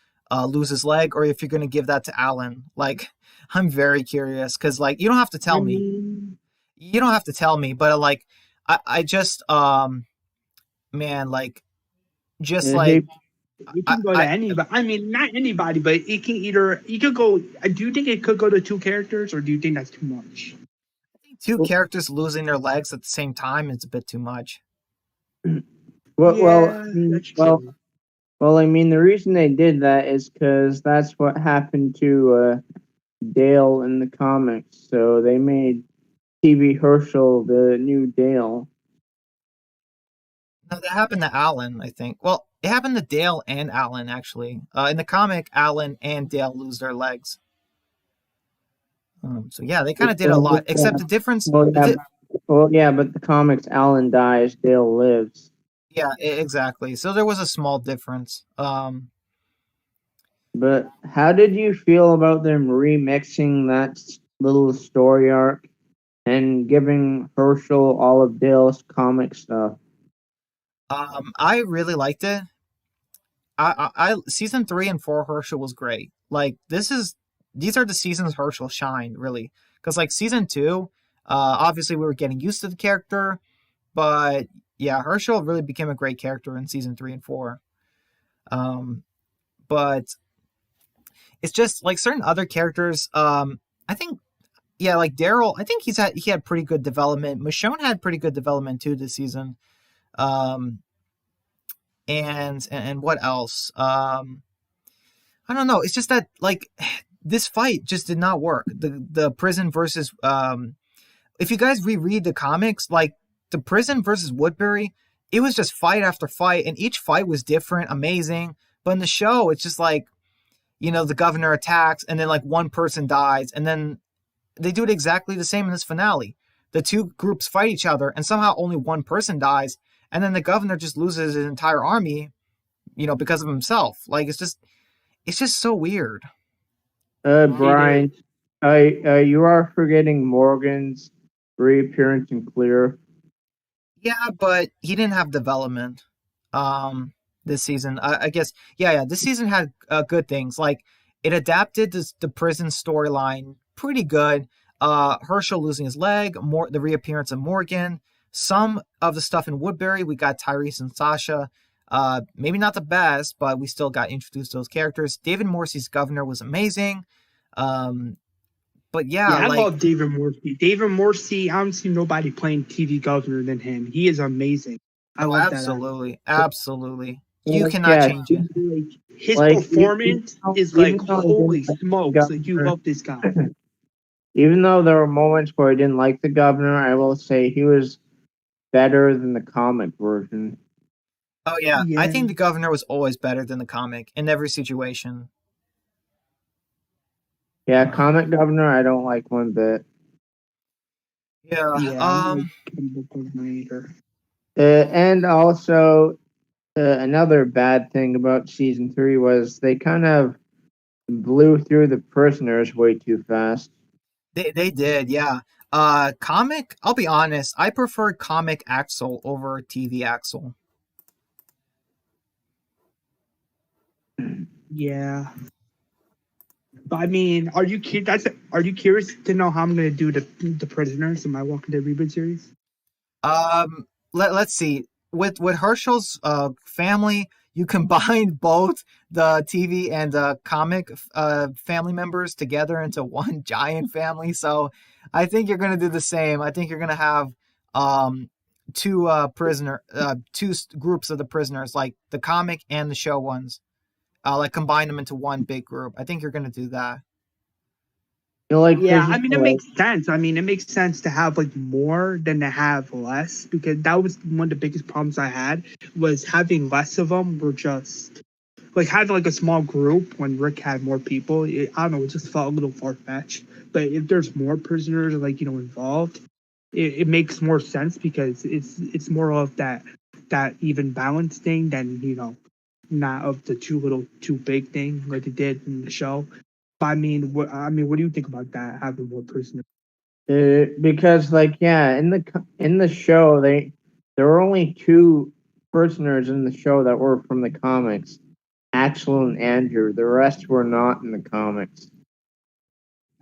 lose his leg, or if you're gonna give that to Alan. Like, I'm very curious because like you don't have to
I
tell me.
mean,
You don't have to tell me, but like I just man, like just like
Hey,
it
I
can go to
I
anybody. I mean, not anybody, but it can either. You could go. Do you think it could go to two characters, or do you think that's too much?
think two characters losing their legs at the same time is a bit too much.
Yeah, that's
well,
true.
well, I mean, the reason they did that is because that's what happened to Dale in the comics. So they made TV Herschel the new Dale.
No, that happened to Alan, I think. Well, it happened to Dale and Alan actually. In the comic, Alan and Dale lose their legs. So yeah, they kind of did a lot. Except the difference,
Well, yeah, but the comics, Alan dies, Dale lives.
yeah, exactly. So there was a small difference.
But how did you feel about them remixing that little story arc and giving Herschel all of Dale's comic stuff?
I really liked it. Season 3 and 4 Herschel was great. Like these are the seasons Herschel shined really, because like season 2, obviously we were getting used to the character, but yeah, Herschel really became a great character in season 3 and 4. Um, but it's just like certain other characters. I think yeah, like Daryl. I think he had pretty good development. Michonne had pretty good development too this season. Um, and what else? I don't know. It's just that like this fight just did not work. The prison versus if you guys reread the comics, like the prison versus Woodbury, it was just fight after fight, and each fight was different, amazing. But in the show, it's just like the governor attacks, and then like one person dies, and then they do it exactly the same in this finale. The two groups fight each other, and somehow only one person dies, and then the governor just loses his entire army, because of himself. Like it's just so weird.
It is.
Brian, you are forgetting Morgan's reappearance in Clear.
Yeah, but he didn't have development this season. I guess yeah. This season had good things. Like it adapted the prison storyline pretty good. Herschel losing his leg, more the reappearance of Morgan, some of the stuff in Woodbury. We got Tyrese and Sasha. Maybe not the best, but we still got introduced to those characters. David Morse's governor was amazing. Um, but yeah,
Yeah, I
like
love David Morse. David Morse, I don't see nobody playing TV governor than him. He is amazing. I
oh,
love that actor.
absolutely, absolutely. You
Like,
cannot
yeah,
change it.
Like, his
like
performance is like,
even though I didn't
holy
like the
smokes! Like, you
governor,
love this guy.
even though there were moments where I didn't like the governor, I will say he was better than the comic version.
Oh yeah, I
Yeah,
think the governor was always better than the comic in every situation.
Yeah,
Um,
comic governor, I don't like one bit.
yeah.
yeah, I'm like Chemical Coordinator.
And also, another bad thing about season 3 was they kind of blew through the prisoners way too fast.
They did, yeah. Comic. I'll be honest. I prefer comic Axel over TV Axel.
Yeah, But I mean, are you curious to know how I'm gonna do the prisoners in my Walking Dead reboot series?
Let's see. With Herschel's family, you combine both the TV and the comic family members together into one giant family. So I think you're gonna do the same. I think you're gonna have two groups of the prisoners, like the comic and the show ones. Like combine them into one big group. I think you're gonna do that.
You know, like
Yeah, I
prison
mean it makes sense. I mean it makes sense to have like more than to have less because that was one of the biggest problems I had was having less of them were just like having like a small group when Rick had more people. I don't know, it just felt a little far fetched. But if there's more prisoners like involved, it makes more sense because it's more of that even balance thing than not of the too little too big thing like they did in the show. But what do you think about that having more prisoners?
because like yeah, in the show there were only two prisoners in the show that were from the comics, Axel and Andrew. The rest were not in the comics.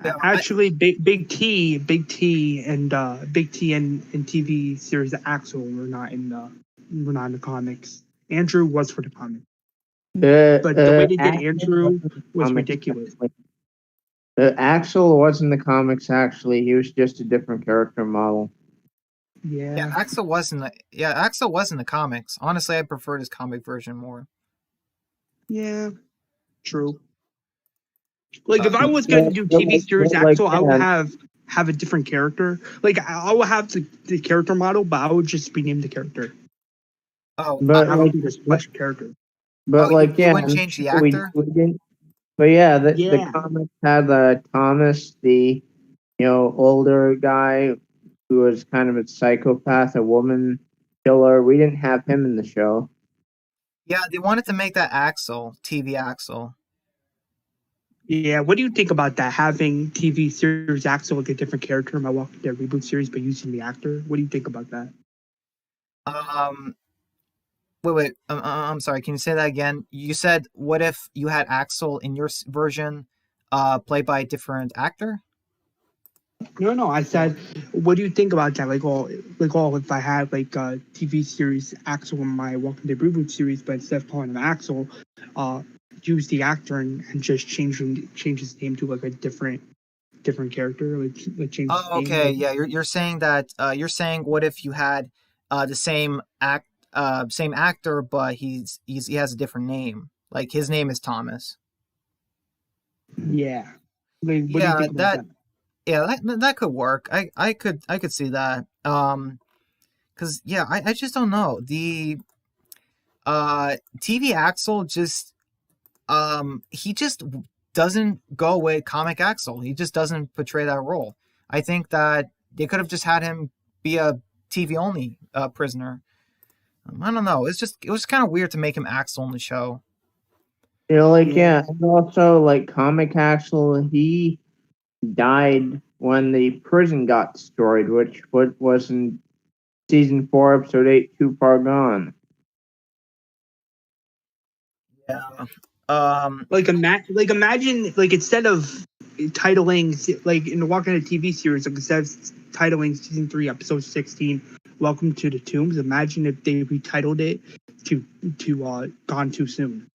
Yeah,
Actually, Big T, and Big T and TV series Axel were not in the comics. Andrew was for the comics, but the way they did
Axel was
Andrew
in the
was
comics.
ridiculous.
Axel was in the comics. Actually, he was just a different character model.
yeah.
Yeah,
Axel was in the comics. Honestly, I preferred his comic version more.
yeah, true. Like if
Uh,
I was gonna do TV series
Like
Axel, I would
yeah,
have a different character. Like I would have the character model, but I would just rename the character.
oh,
but
I
like
don't think there's much character.
but like
you
yeah,
wouldn't change the
we
actor?
we didn't. But yeah, the
Yeah,
comics had Thomas, the older guy who was kind of a psychopath, a woman killer. We didn't have him in the show.
Yeah, they wanted to make that Axel, TV Axel.
yeah. What do you think about that? Having TV series Axel like a different character in my Walking Dead reboot series, but using the actor. What do you think about that?
Um, wait. I'm sorry. Can you say that again? You said, what if you had Axel in your version, played by a different actor?
No, no. I said, what do you think about that? If I had like a TV series Axel in my Walking Dead reboot series, but instead of calling him Axel, uh, use the actor and just change his name to like a different character, like change his
Oh,
name.
okay.
Like,
Yeah, you're saying that. You're saying, what if you had the same actor, but he has a different name. Like his name is Thomas.
yeah. Like, what do you
Yeah,
think about that?
that could work. I could see that. Because yeah, I just don't know the TV Axel just he just doesn't go with comic Axel. He just doesn't portray that role. I think that they could have just had him be a TV only prisoner. I don't know. It was kind of weird to make him Axel in the show.
Like
Yeah.
yeah, and also like comic Axel, he died when the prison got destroyed, which was in season 4, episode 8, Too Far Gone.
Yeah.
Like imagine like instead of titling like in the Walking Dead TV series, like instead of titling season 3 episode 16 Welcome to the Tombs, imagine if they retitled it to Gone Too Soon.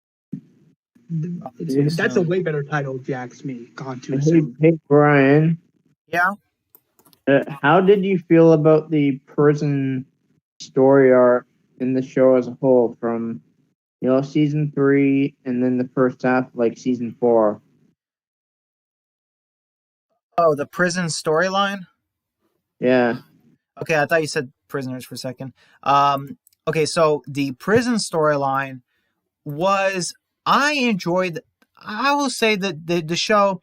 Too
That's a
soon.
way better title if you ask me. Gone Too
Hey,
Soon.
hey Brian,
Yeah.
how did you feel about the prison story arc in the show as a whole from season 3 and then the first half like season 4?
Oh, the prison storyline.
Yeah.
Okay, I thought you said prisoners for a second. Okay, so the prison storyline was I enjoyed. I will say that the show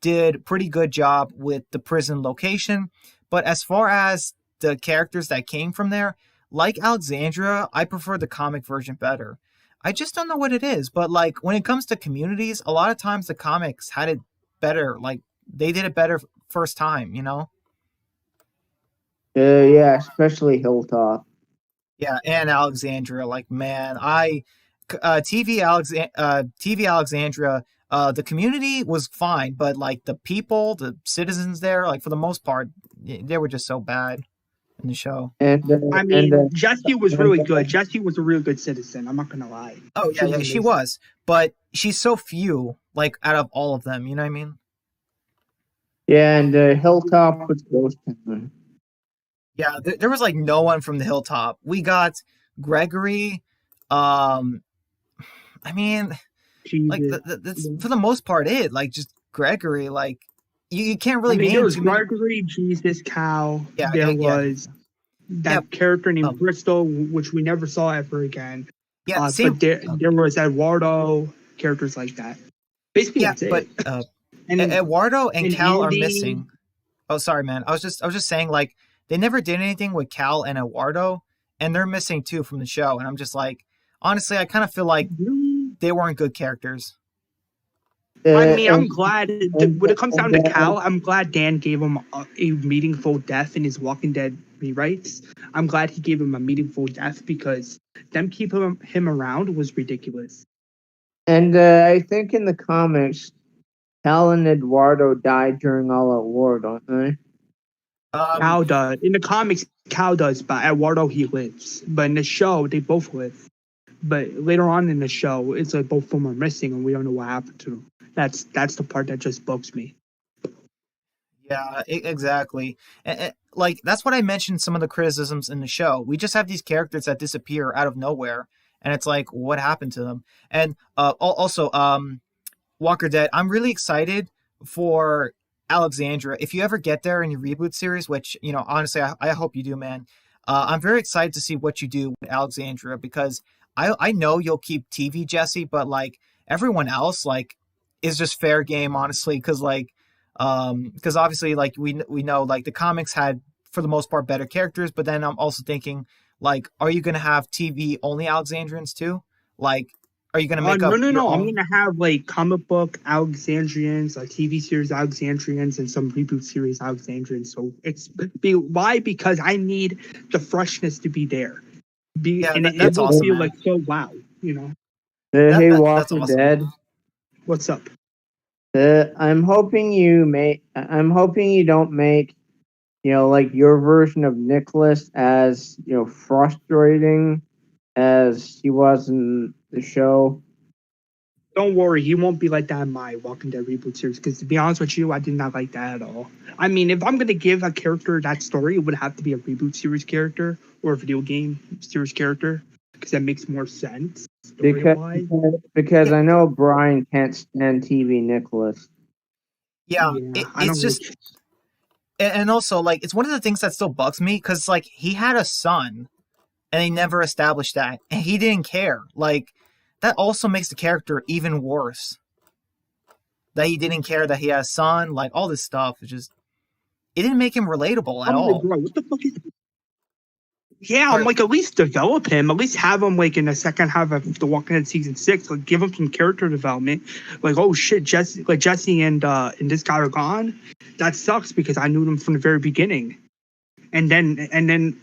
did pretty good job with the prison location, but as far as the characters that came from there, like Alexandria, I prefer the comic version better. I just don't know what it is, but like when it comes to communities, a lot of times the comics had it better. Like they did it better first time, you know?
Yeah, especially Hilltop.
Yeah, and Alexandria, like man, TV Alexandria, The community was fine, but like the people, the citizens there, like for the most part, they were just so bad in the show.
And
I
and
mean, Jessie was really
and,
good. Jessie was a real good citizen. I'm not gonna lie.
Oh
She
yeah,
was
yeah, she
amazing.
was, but she's so few, like out of all of them. You know what I mean?
and Hilltop was Ghost Town.
Yeah, there was like no one from the hilltop. We got Gregory. Um, I mean, like
Jesus.
that's for the most part it. Like just Gregory. Like you can't
I
really
mean, there
name
was
too many.
Gregory, Jesus, Cal.
Yeah,
There
yeah,
was
yeah,
that character named
um,
Bristol, which we never saw ever again.
yeah.
But
Same.
there was Eduardo, characters like that. Basically,
Yeah,
that's
but
it. And
Eduardo and Cal are
Andy.
missing. Oh, sorry, man. I was just saying like they never did anything with Cal and Eduardo, and they're missing too from the show. And I'm just like, honestly, I kind of feel like they weren't good characters.
I mean, I'm
And,
glad
and,
when it comes down to
and,
Cal, I'm glad Dan gave him a meaningful death in his Walking Dead rewrites. I'm glad he gave him a meaningful death because them keeping him around was ridiculous.
and I think in the comics, Cal and Eduardo died during All Out War, don't they?
Cal does. In the comics, Cal does, but Eduardo, he lives. But in the show, they both live. But later on in the show, it's like both of them are missing and we don't know what happened to them. That's the part that just bugs me.
Yeah, exactly. Like that's what I mentioned. Some of the criticisms in the show. We just have these characters that disappear out of nowhere, and it's like, what happened to them? And also, Walker Dead. I'm really excited for Alexandria. If you ever get there in your reboot series, which honestly, I hope you do, man. I'm very excited to see what you do with Alexandria because I know you'll keep TV Jesse, but like everyone else, like is just fair game, honestly, because obviously like we know like the comics had for the most part better characters, but then I'm also thinking like, are you gonna have TV only Alexandrians too? Like, are you gonna make
No,
up
no,
your
no. I'm
own?
gonna have like comic book Alexandrians, like TV series Alexandrians, and some reboot series Alexandrians. So why? Because I need the freshness to be there.
Yeah,
And it
that's
will
awesome,
feel
man.
like so wow. You know
Hey,
That's
Walker
awesome.
Dead.
what's up?
I'm hoping I'm hoping you don't make like your version of Nicholas as frustrating as he was in the show.
Don't worry, he won't be like that in my Walking Dead reboot series. Because to be honest with you, I did not like that at all. I mean, if I'm gonna give a character that story, it would have to be a reboot series character or a video game series character because that makes more sense story-wise.
Because
Yeah,
I know Brian can't stand TV Nicholas.
yeah.
Yeah, I
It's
don't
just
really.
and also like it's one of the things that still bugs me because like he had a son and they never established that and he didn't care. Like that also makes the character even worse. That he didn't care that he had a son, like all this stuff. It didn't make him relatable at
I'm like,
all.
bro, what the fuck is? Yeah, I'm
Or
like, at least develop him. At least have him like in the second half of the Walking Dead season 6. Like, give him some character development. Like, oh shit, Jesse and this guy are gone. That sucks because I knew them from the very beginning. And then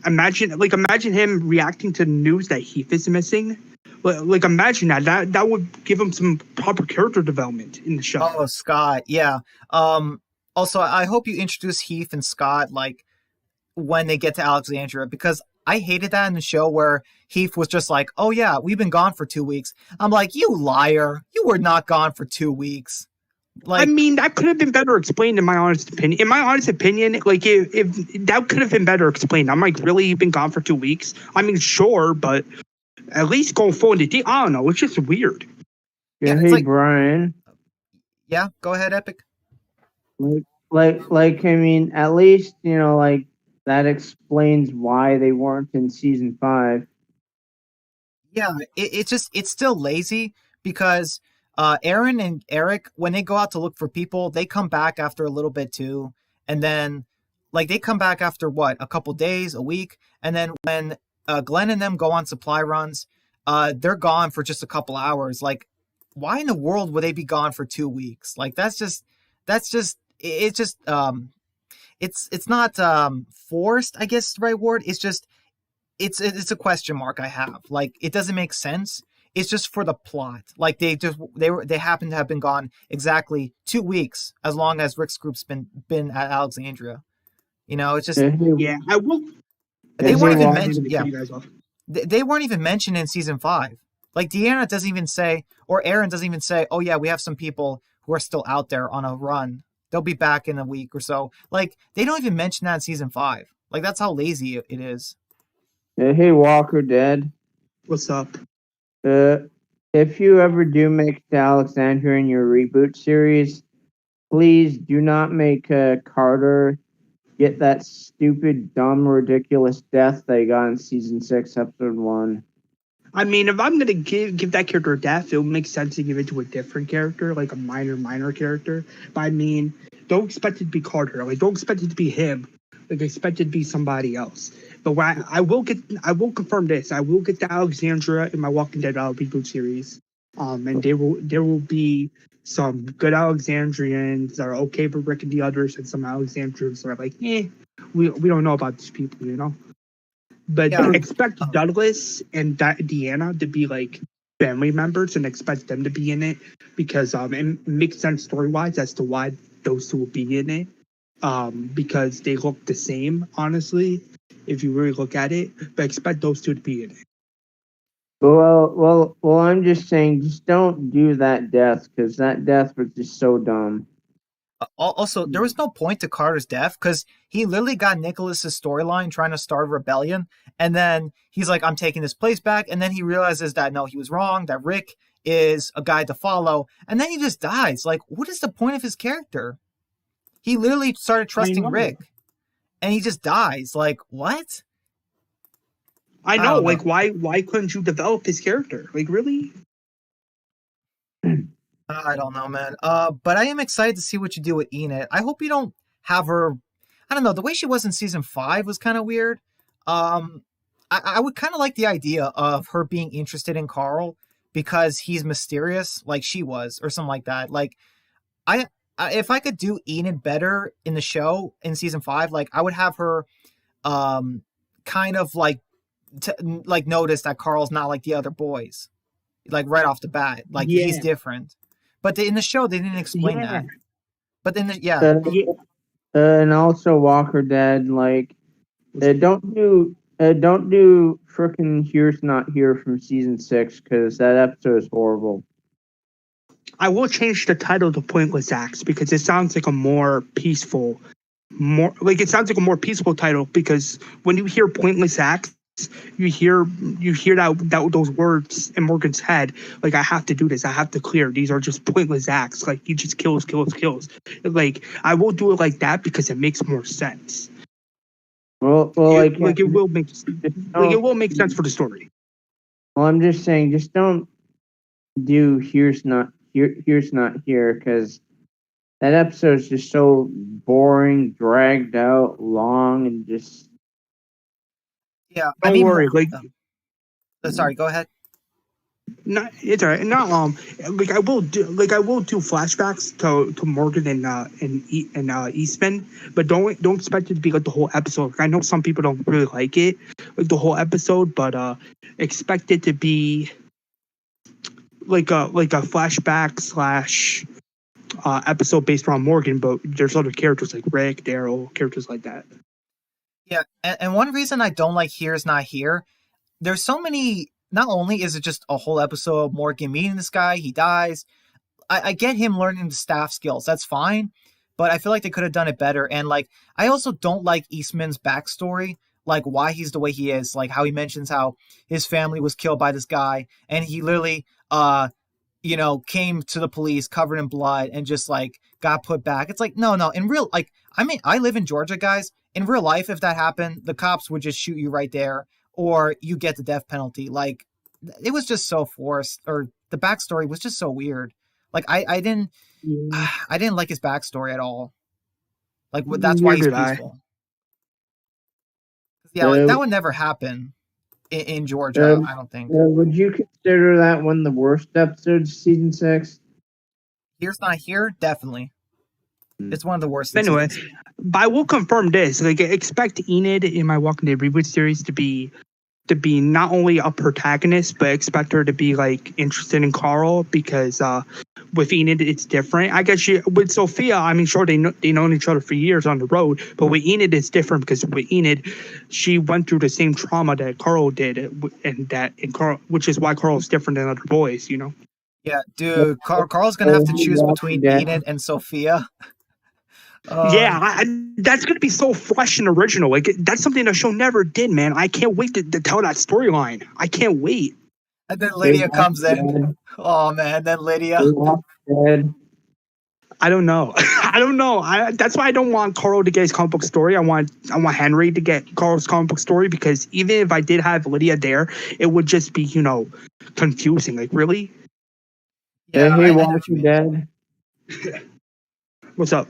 imagine him reacting to the news that Heath is missing. Like imagine that would give him some proper character development in the show.
oh, Scott, yeah. Um Also I hope you introduce Heath and Scott like when they get to Alexandria because I hated that in the show where Heath was just like, "Oh yeah, we've been gone for 2 weeks." I'm like, "You liar! You were not gone for 2 weeks."
I
Like,
mean, that could have been better explained in my honest opinion. In my honest opinion, like if that could have been better explained. I'm like, really, you've been gone for 2 weeks? I mean, sure, but at least going forward, I don't know. It's just weird.
yeah, it's
Hey,
like,
Brian.
yeah, go ahead, Epic.
I mean, at least like that explains why they weren't in season 5.
Yeah, it's still lazy because Aaron and Eric when they go out to look for people, they come back after a little bit too, and then like they come back after what a couple days, a week, and then when Glenn and them go on supply runs, they're gone for just a couple hours. Like, why in the world would they be gone for 2 weeks? Like that's just it's just it's not forced, I guess is the right word. It's just it's a question mark I have. Like it doesn't make sense. it's just for the plot. Like they happen to have been gone exactly 2 weeks, as long as Rick's group's been at Alexandria. It's just
Yeah, I will.
they
Hey,
weren't even
Walker.
mentioned. Yeah,
You guys off.
they weren't even mentioned in season 5. Like Deanna doesn't even say, or Aaron doesn't even say, "Oh yeah, we have some people who are still out there on a run. They'll be back in a week or so." Like they don't even mention that in season 5. Like that's how lazy it is.
Hey, Walker Dead.
What's up?
If you ever do make it to Alexandria in your reboot series, please do not make Carter get that stupid, dumb, ridiculous death they got in season 6, episode 1.
I mean, if I'm gonna give that character a death, it would make sense to give it to a different character, like a minor character. But I mean, don't expect it to be Carter. Like, don't expect it to be him. Like, expect it to be somebody else. But I will confirm this. I will get to Alexandria in my Walking Dead reboot series. And there will be some good Alexandrians that are okay with Rick and the others, and some Alexandrians that are like, we don't know about these people, But
Yeah.
expect Douglas and Deanna to be like family members, and expect them to be in it because it makes sense story wise as to why those two will be in it. Because they look the same, honestly, if you really look at it. But expect those two to be in it.
Well, I'm just saying, just don't do that death, because that death was just so dumb.
Also, there was no point to Carter's death because he literally got Nicholas's storyline trying to start a rebellion, and then he's like, "I'm taking this place back," and then he realizes that no, he was wrong. That Rick is a guy to follow, and then he just dies. Like, what is the point of his character? He literally started trusting Rick, and he just dies. Like, what?
I know.
don't know.
Like, why couldn't you develop his character? Like, really?
I don't know, man. But I am excited to see what you do with Enid. I hope you don't have her. I don't know. The way she was in season 5 was kind of weird. I would kind of like the idea of her being interested in Carl because he's mysterious, like she was, or something like that. Like, I if I could do Enid better in the show in season 5, like I would have her, kind of like notice that Carl's not like the other boys, like right off the bat, like he's different. But in the show, they didn't explain that. But then,
And also Walker Dead, like, don't do frickin' Here's Not Here from season 6, because that episode is horrible.
I will change the title to Pointless Acts because it sounds like a more peaceful, it sounds like a more peaceful title, because when you hear Pointless Acts, you hear that those words in Morgan's head, like, I have to do this, I have to clear, these are just pointless acts, like he just kills. Like, I will do it like that because it makes more sense.
Well,
it will make sense for the story.
Well, I'm just saying, just don't do Here's Not Here, because that episode is just so boring, dragged out, long, and just.
Yeah,
Don't worry.
Sorry, go ahead.
No, it's all right. Not I will do flashbacks to Morgan and Eastman, but don't expect it to be like the whole episode. Like, I know some people don't really like it, like the whole episode, but expect it to be like a flashback slash episode based around Morgan, but there's other characters like Rick, Daryl, characters like that.
Yeah, and one reason I don't like Here's Not Here, there's so many. Not only is it just a whole episode of Morgan meeting this guy, he dies. I get him learning the staff skills, that's fine, but I feel like they could have done it better. And like, I also don't like Eastman's backstory, like why he's the way he is, like how he mentions how his family was killed by this guy, and he literally came to the police covered in blood and just like got put back. It's like, no, in real, like, I mean, I live in Georgia, guys. In real life, if that happened, the cops would just shoot you right there, or you get the death penalty. Like, it was just so forced, or the backstory was just so weird. Like, I didn't like his backstory at all. Like, that's why he's peaceful. Yeah, like that would never happen in Georgia, I don't think.
Would you consider that one of the worst episodes of season 6?
Here's Not Here, definitely. It's one of the worst.
Anyway, but I will confirm this. Like, expect Enid in my Walking Dead reboot series to be to be not only a protagonist, but expect her to be like interested in Carl because with Enid it's different. I guess with Sophia, I mean, sure they known each other for years on the road, but with Enid it's different because with Enid, she went through the same trauma that Carl did, and Carl, which is why Carl's different than other boys, you know.
Yeah, dude, Carl's gonna have to choose between Enid and Sophia.
Yeah, that's gonna be so fresh and original. Like that's something the show never did, man. I can't wait to tell that storyline. I can't wait.
And then Lydia comes in. Oh man, then Lydia.
I don't know. I don't know. That's why I don't want Carl to get his comic book story. I want Henry to get Carl's comic book story because even if I did have Lydia there, it would just be confusing. Like really?
Yeah, hey, Walking Dead.
What's up?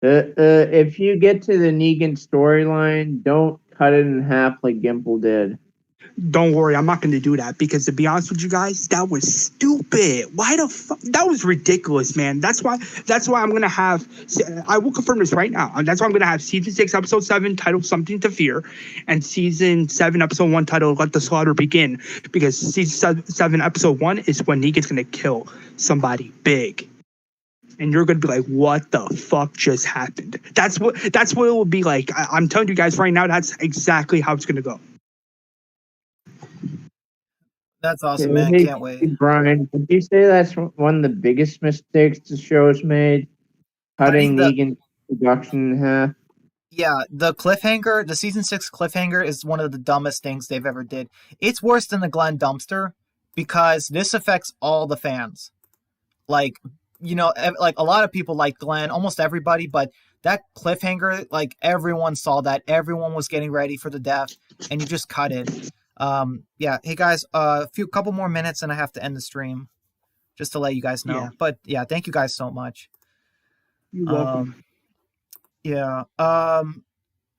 If you get to the Negan storyline, don't cut it in half like Gimple did.
Don't worry, I'm not going to do that because to be honest with you guys, that was stupid. Why the fuck? That was ridiculous, man. That's why I'm going to have, I will confirm this right now. That's why I'm going to have season 6, episode 7 titled Something to Fear and season 7, episode 1 titled Let the Slaughter Begin because season 7, episode 1 is when Negan's going to kill somebody big. And you're gonna be like, "What the fuck just happened?" That's what it will be like. I'm telling you guys right now, that's exactly how it's gonna go.
That's awesome, man. Can't wait.
Brian, did you say that's one of the biggest mistakes the show's made? Cutting Negan's production in half?
Yeah, the cliffhanger, the season 6 cliffhanger is one of the dumbest things they've ever did. It's worse than the Glenn dumpster because this affects all the fans. Like, like a lot of people like Glenn, almost everybody, but that cliffhanger, like everyone saw that. Everyone was getting ready for the death, and you just cut it. Yeah. Hey guys, couple more minutes, and I have to end the stream, just to let you guys know. Yeah. But yeah, thank you guys so much.
You're welcome.
Yeah.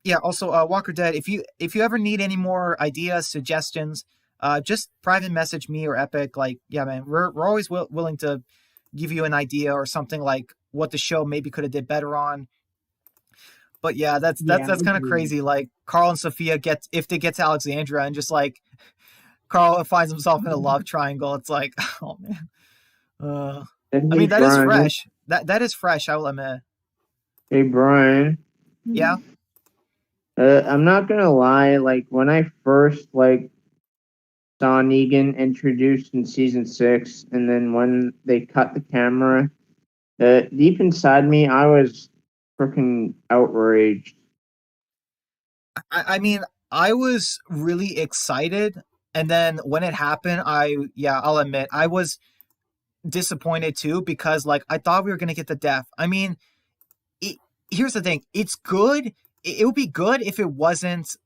Yeah. Also, Walker Dead. If you ever need any more ideas, suggestions, just private message me or Epic. Like, yeah, man, we're always willing to give you an idea or something like what the show maybe could have did better on. But yeah, that's kind of crazy. Like Carl and Sophia if they get to Alexandria and just like Carl finds himself in a love triangle. It's like, oh man. I mean, that is fresh. That is fresh, I will admit.
Hey Brian.
Yeah.
I'm not gonna lie. Like when I first saw Negan introduced in season 6, and then when they cut the camera, deep inside me, I was freaking outraged.
I mean, I was really excited, and then when it happened, I'll admit, I was disappointed too because like I thought we were gonna get the death. I mean, here's the thing: it's good. It would be good if it wasn't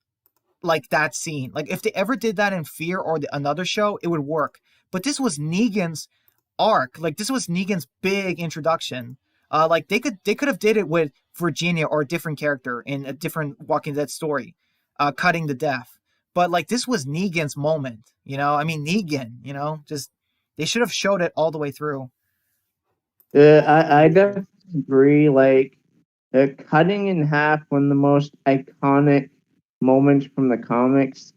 like that scene. Like if they ever did that in Fear or another show, it would work. But this was Negan's arc. Like this was Negan's big introduction. Like they could have did it with Virginia or a different character in a different Walking Dead story, cutting the death. But like this was Negan's moment. I mean Negan. Just they should have showed it all the way through.
I definitely agree. Like cutting in half one of the most iconic moments from the comics,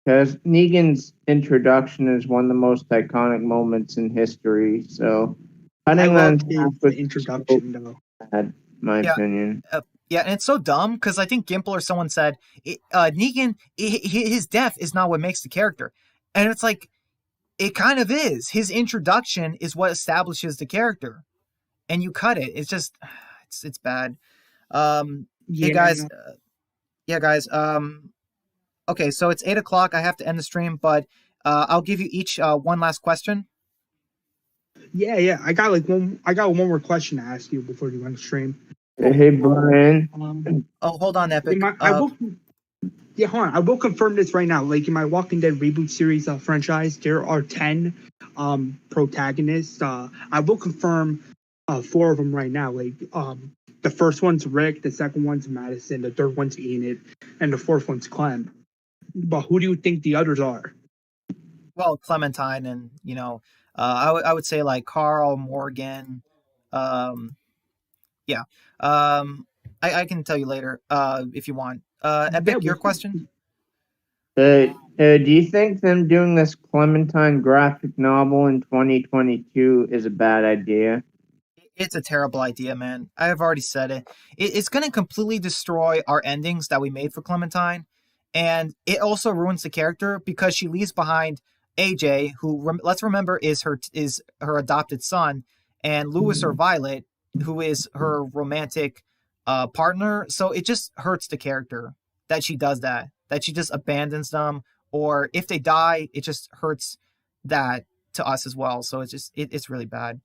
because Negan's introduction is one of the most iconic moments in history. So cutting that in half was
introduction, though.
Bad, my opinion.
Yeah, and it's so dumb because I think Gimple or someone said Negan, his death is not what makes the character, and it's like it kind of is. His introduction is what establishes the character, and you cut it. It's just it's bad. Hey guys. Yeah, guys. Okay, so it's 8:00. I have to end the stream, but I'll give you each one last question.
Yeah. I got one more question to ask you before you end the stream.
Hey, Brian.
Hold on, Epic.
Hold on. I will confirm this right now. Like in my Walking Dead reboot series franchise, there are 10 protagonists. I will confirm 4 of them right now. Like the first one's Rick, the second one's Madison, the third one's Enid, and the fourth one's Clem. But who do you think the others are?
Well, Clementine and, I would say like Carl, Morgan. Yeah. I can tell you later if you want. Epic, your question?
Do you think them doing this Clementine graphic novel in 2022 is a bad idea?
It's a terrible idea, man. I have already said it. It's going to completely destroy our endings that we made for Clementine, and it also ruins the character because she leaves behind AJ, who let's remember is her adopted son, and Lewis or Violet, who is her romantic partner. So it just hurts the character that she does that. That she just abandons them, or if they die, it just hurts that to us as well. So it's really bad.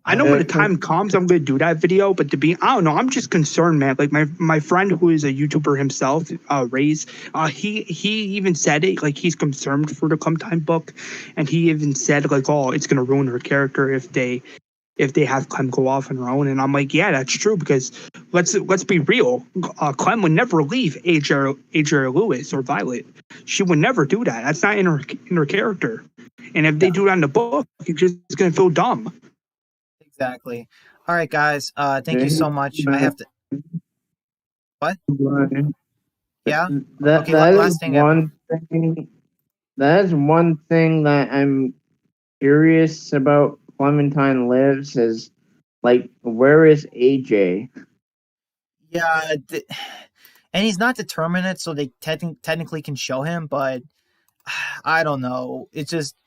I know when the time comes, I'm going to do that video, but I don't know, I'm just concerned, man. Like my friend who is a YouTuber himself, Ray's, he even said it, like he's concerned for the Clementine book, and he even said like, oh, it's going to ruin her character if they have Clem go off on her own. And I'm like, yeah, that's true, because let's be real. Clem would never leave AJ or Lewis or Violet. She would never do that. That's not in her character. And if they do that in the book, it's just going to feel dumb.
Exactly. All right, guys. Thank you so much. I have to. What? Yeah. Okay. Last thing.
That is one thing that I'm curious about. Clementine Lives is like, where is AJ?
Yeah, and he's not determinate, so they technically can show him, but I don't know. It just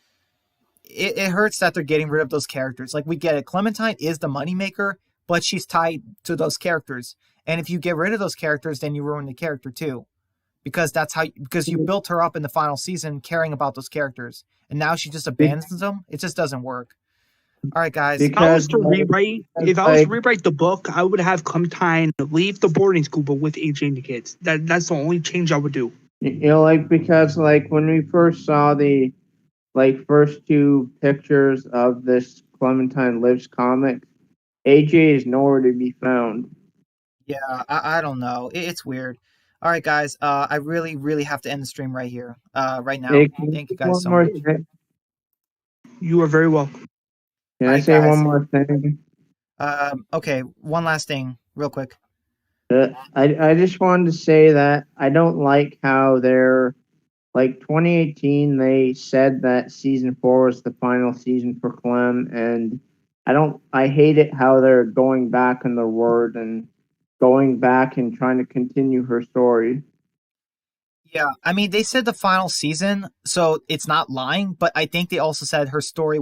it hurts that they're getting rid of those characters. Like, we get it. Clementine is the moneymaker, but she's tied to those characters. And if you get rid of those characters, then you ruin the character too. Because you built her up in the final season caring about those characters. And now she just abandons them. It just doesn't work. All right, guys.
If I was to rewrite the book, I would have Clementine leave the boarding school, but with AJ and the kids. That's the only change I would do.
Because when we first saw the first two pictures of this Clementine Lives comic, AJ is nowhere to be found.
Yeah, I don't know. It's weird. All right, guys. I really, really have to end the stream right here, right now. Thank you guys so much.
You are very welcome.
Can I say one more thing?
Okay, one last thing, real quick.
I just wanted to say that I don't like how they're 2018. They said that season 4 was the final season for Clem, and I hate it how they're going back on their word and going back and trying to continue her story.
Yeah, I mean, they said the final season, so it's not lying, but I think they also said her story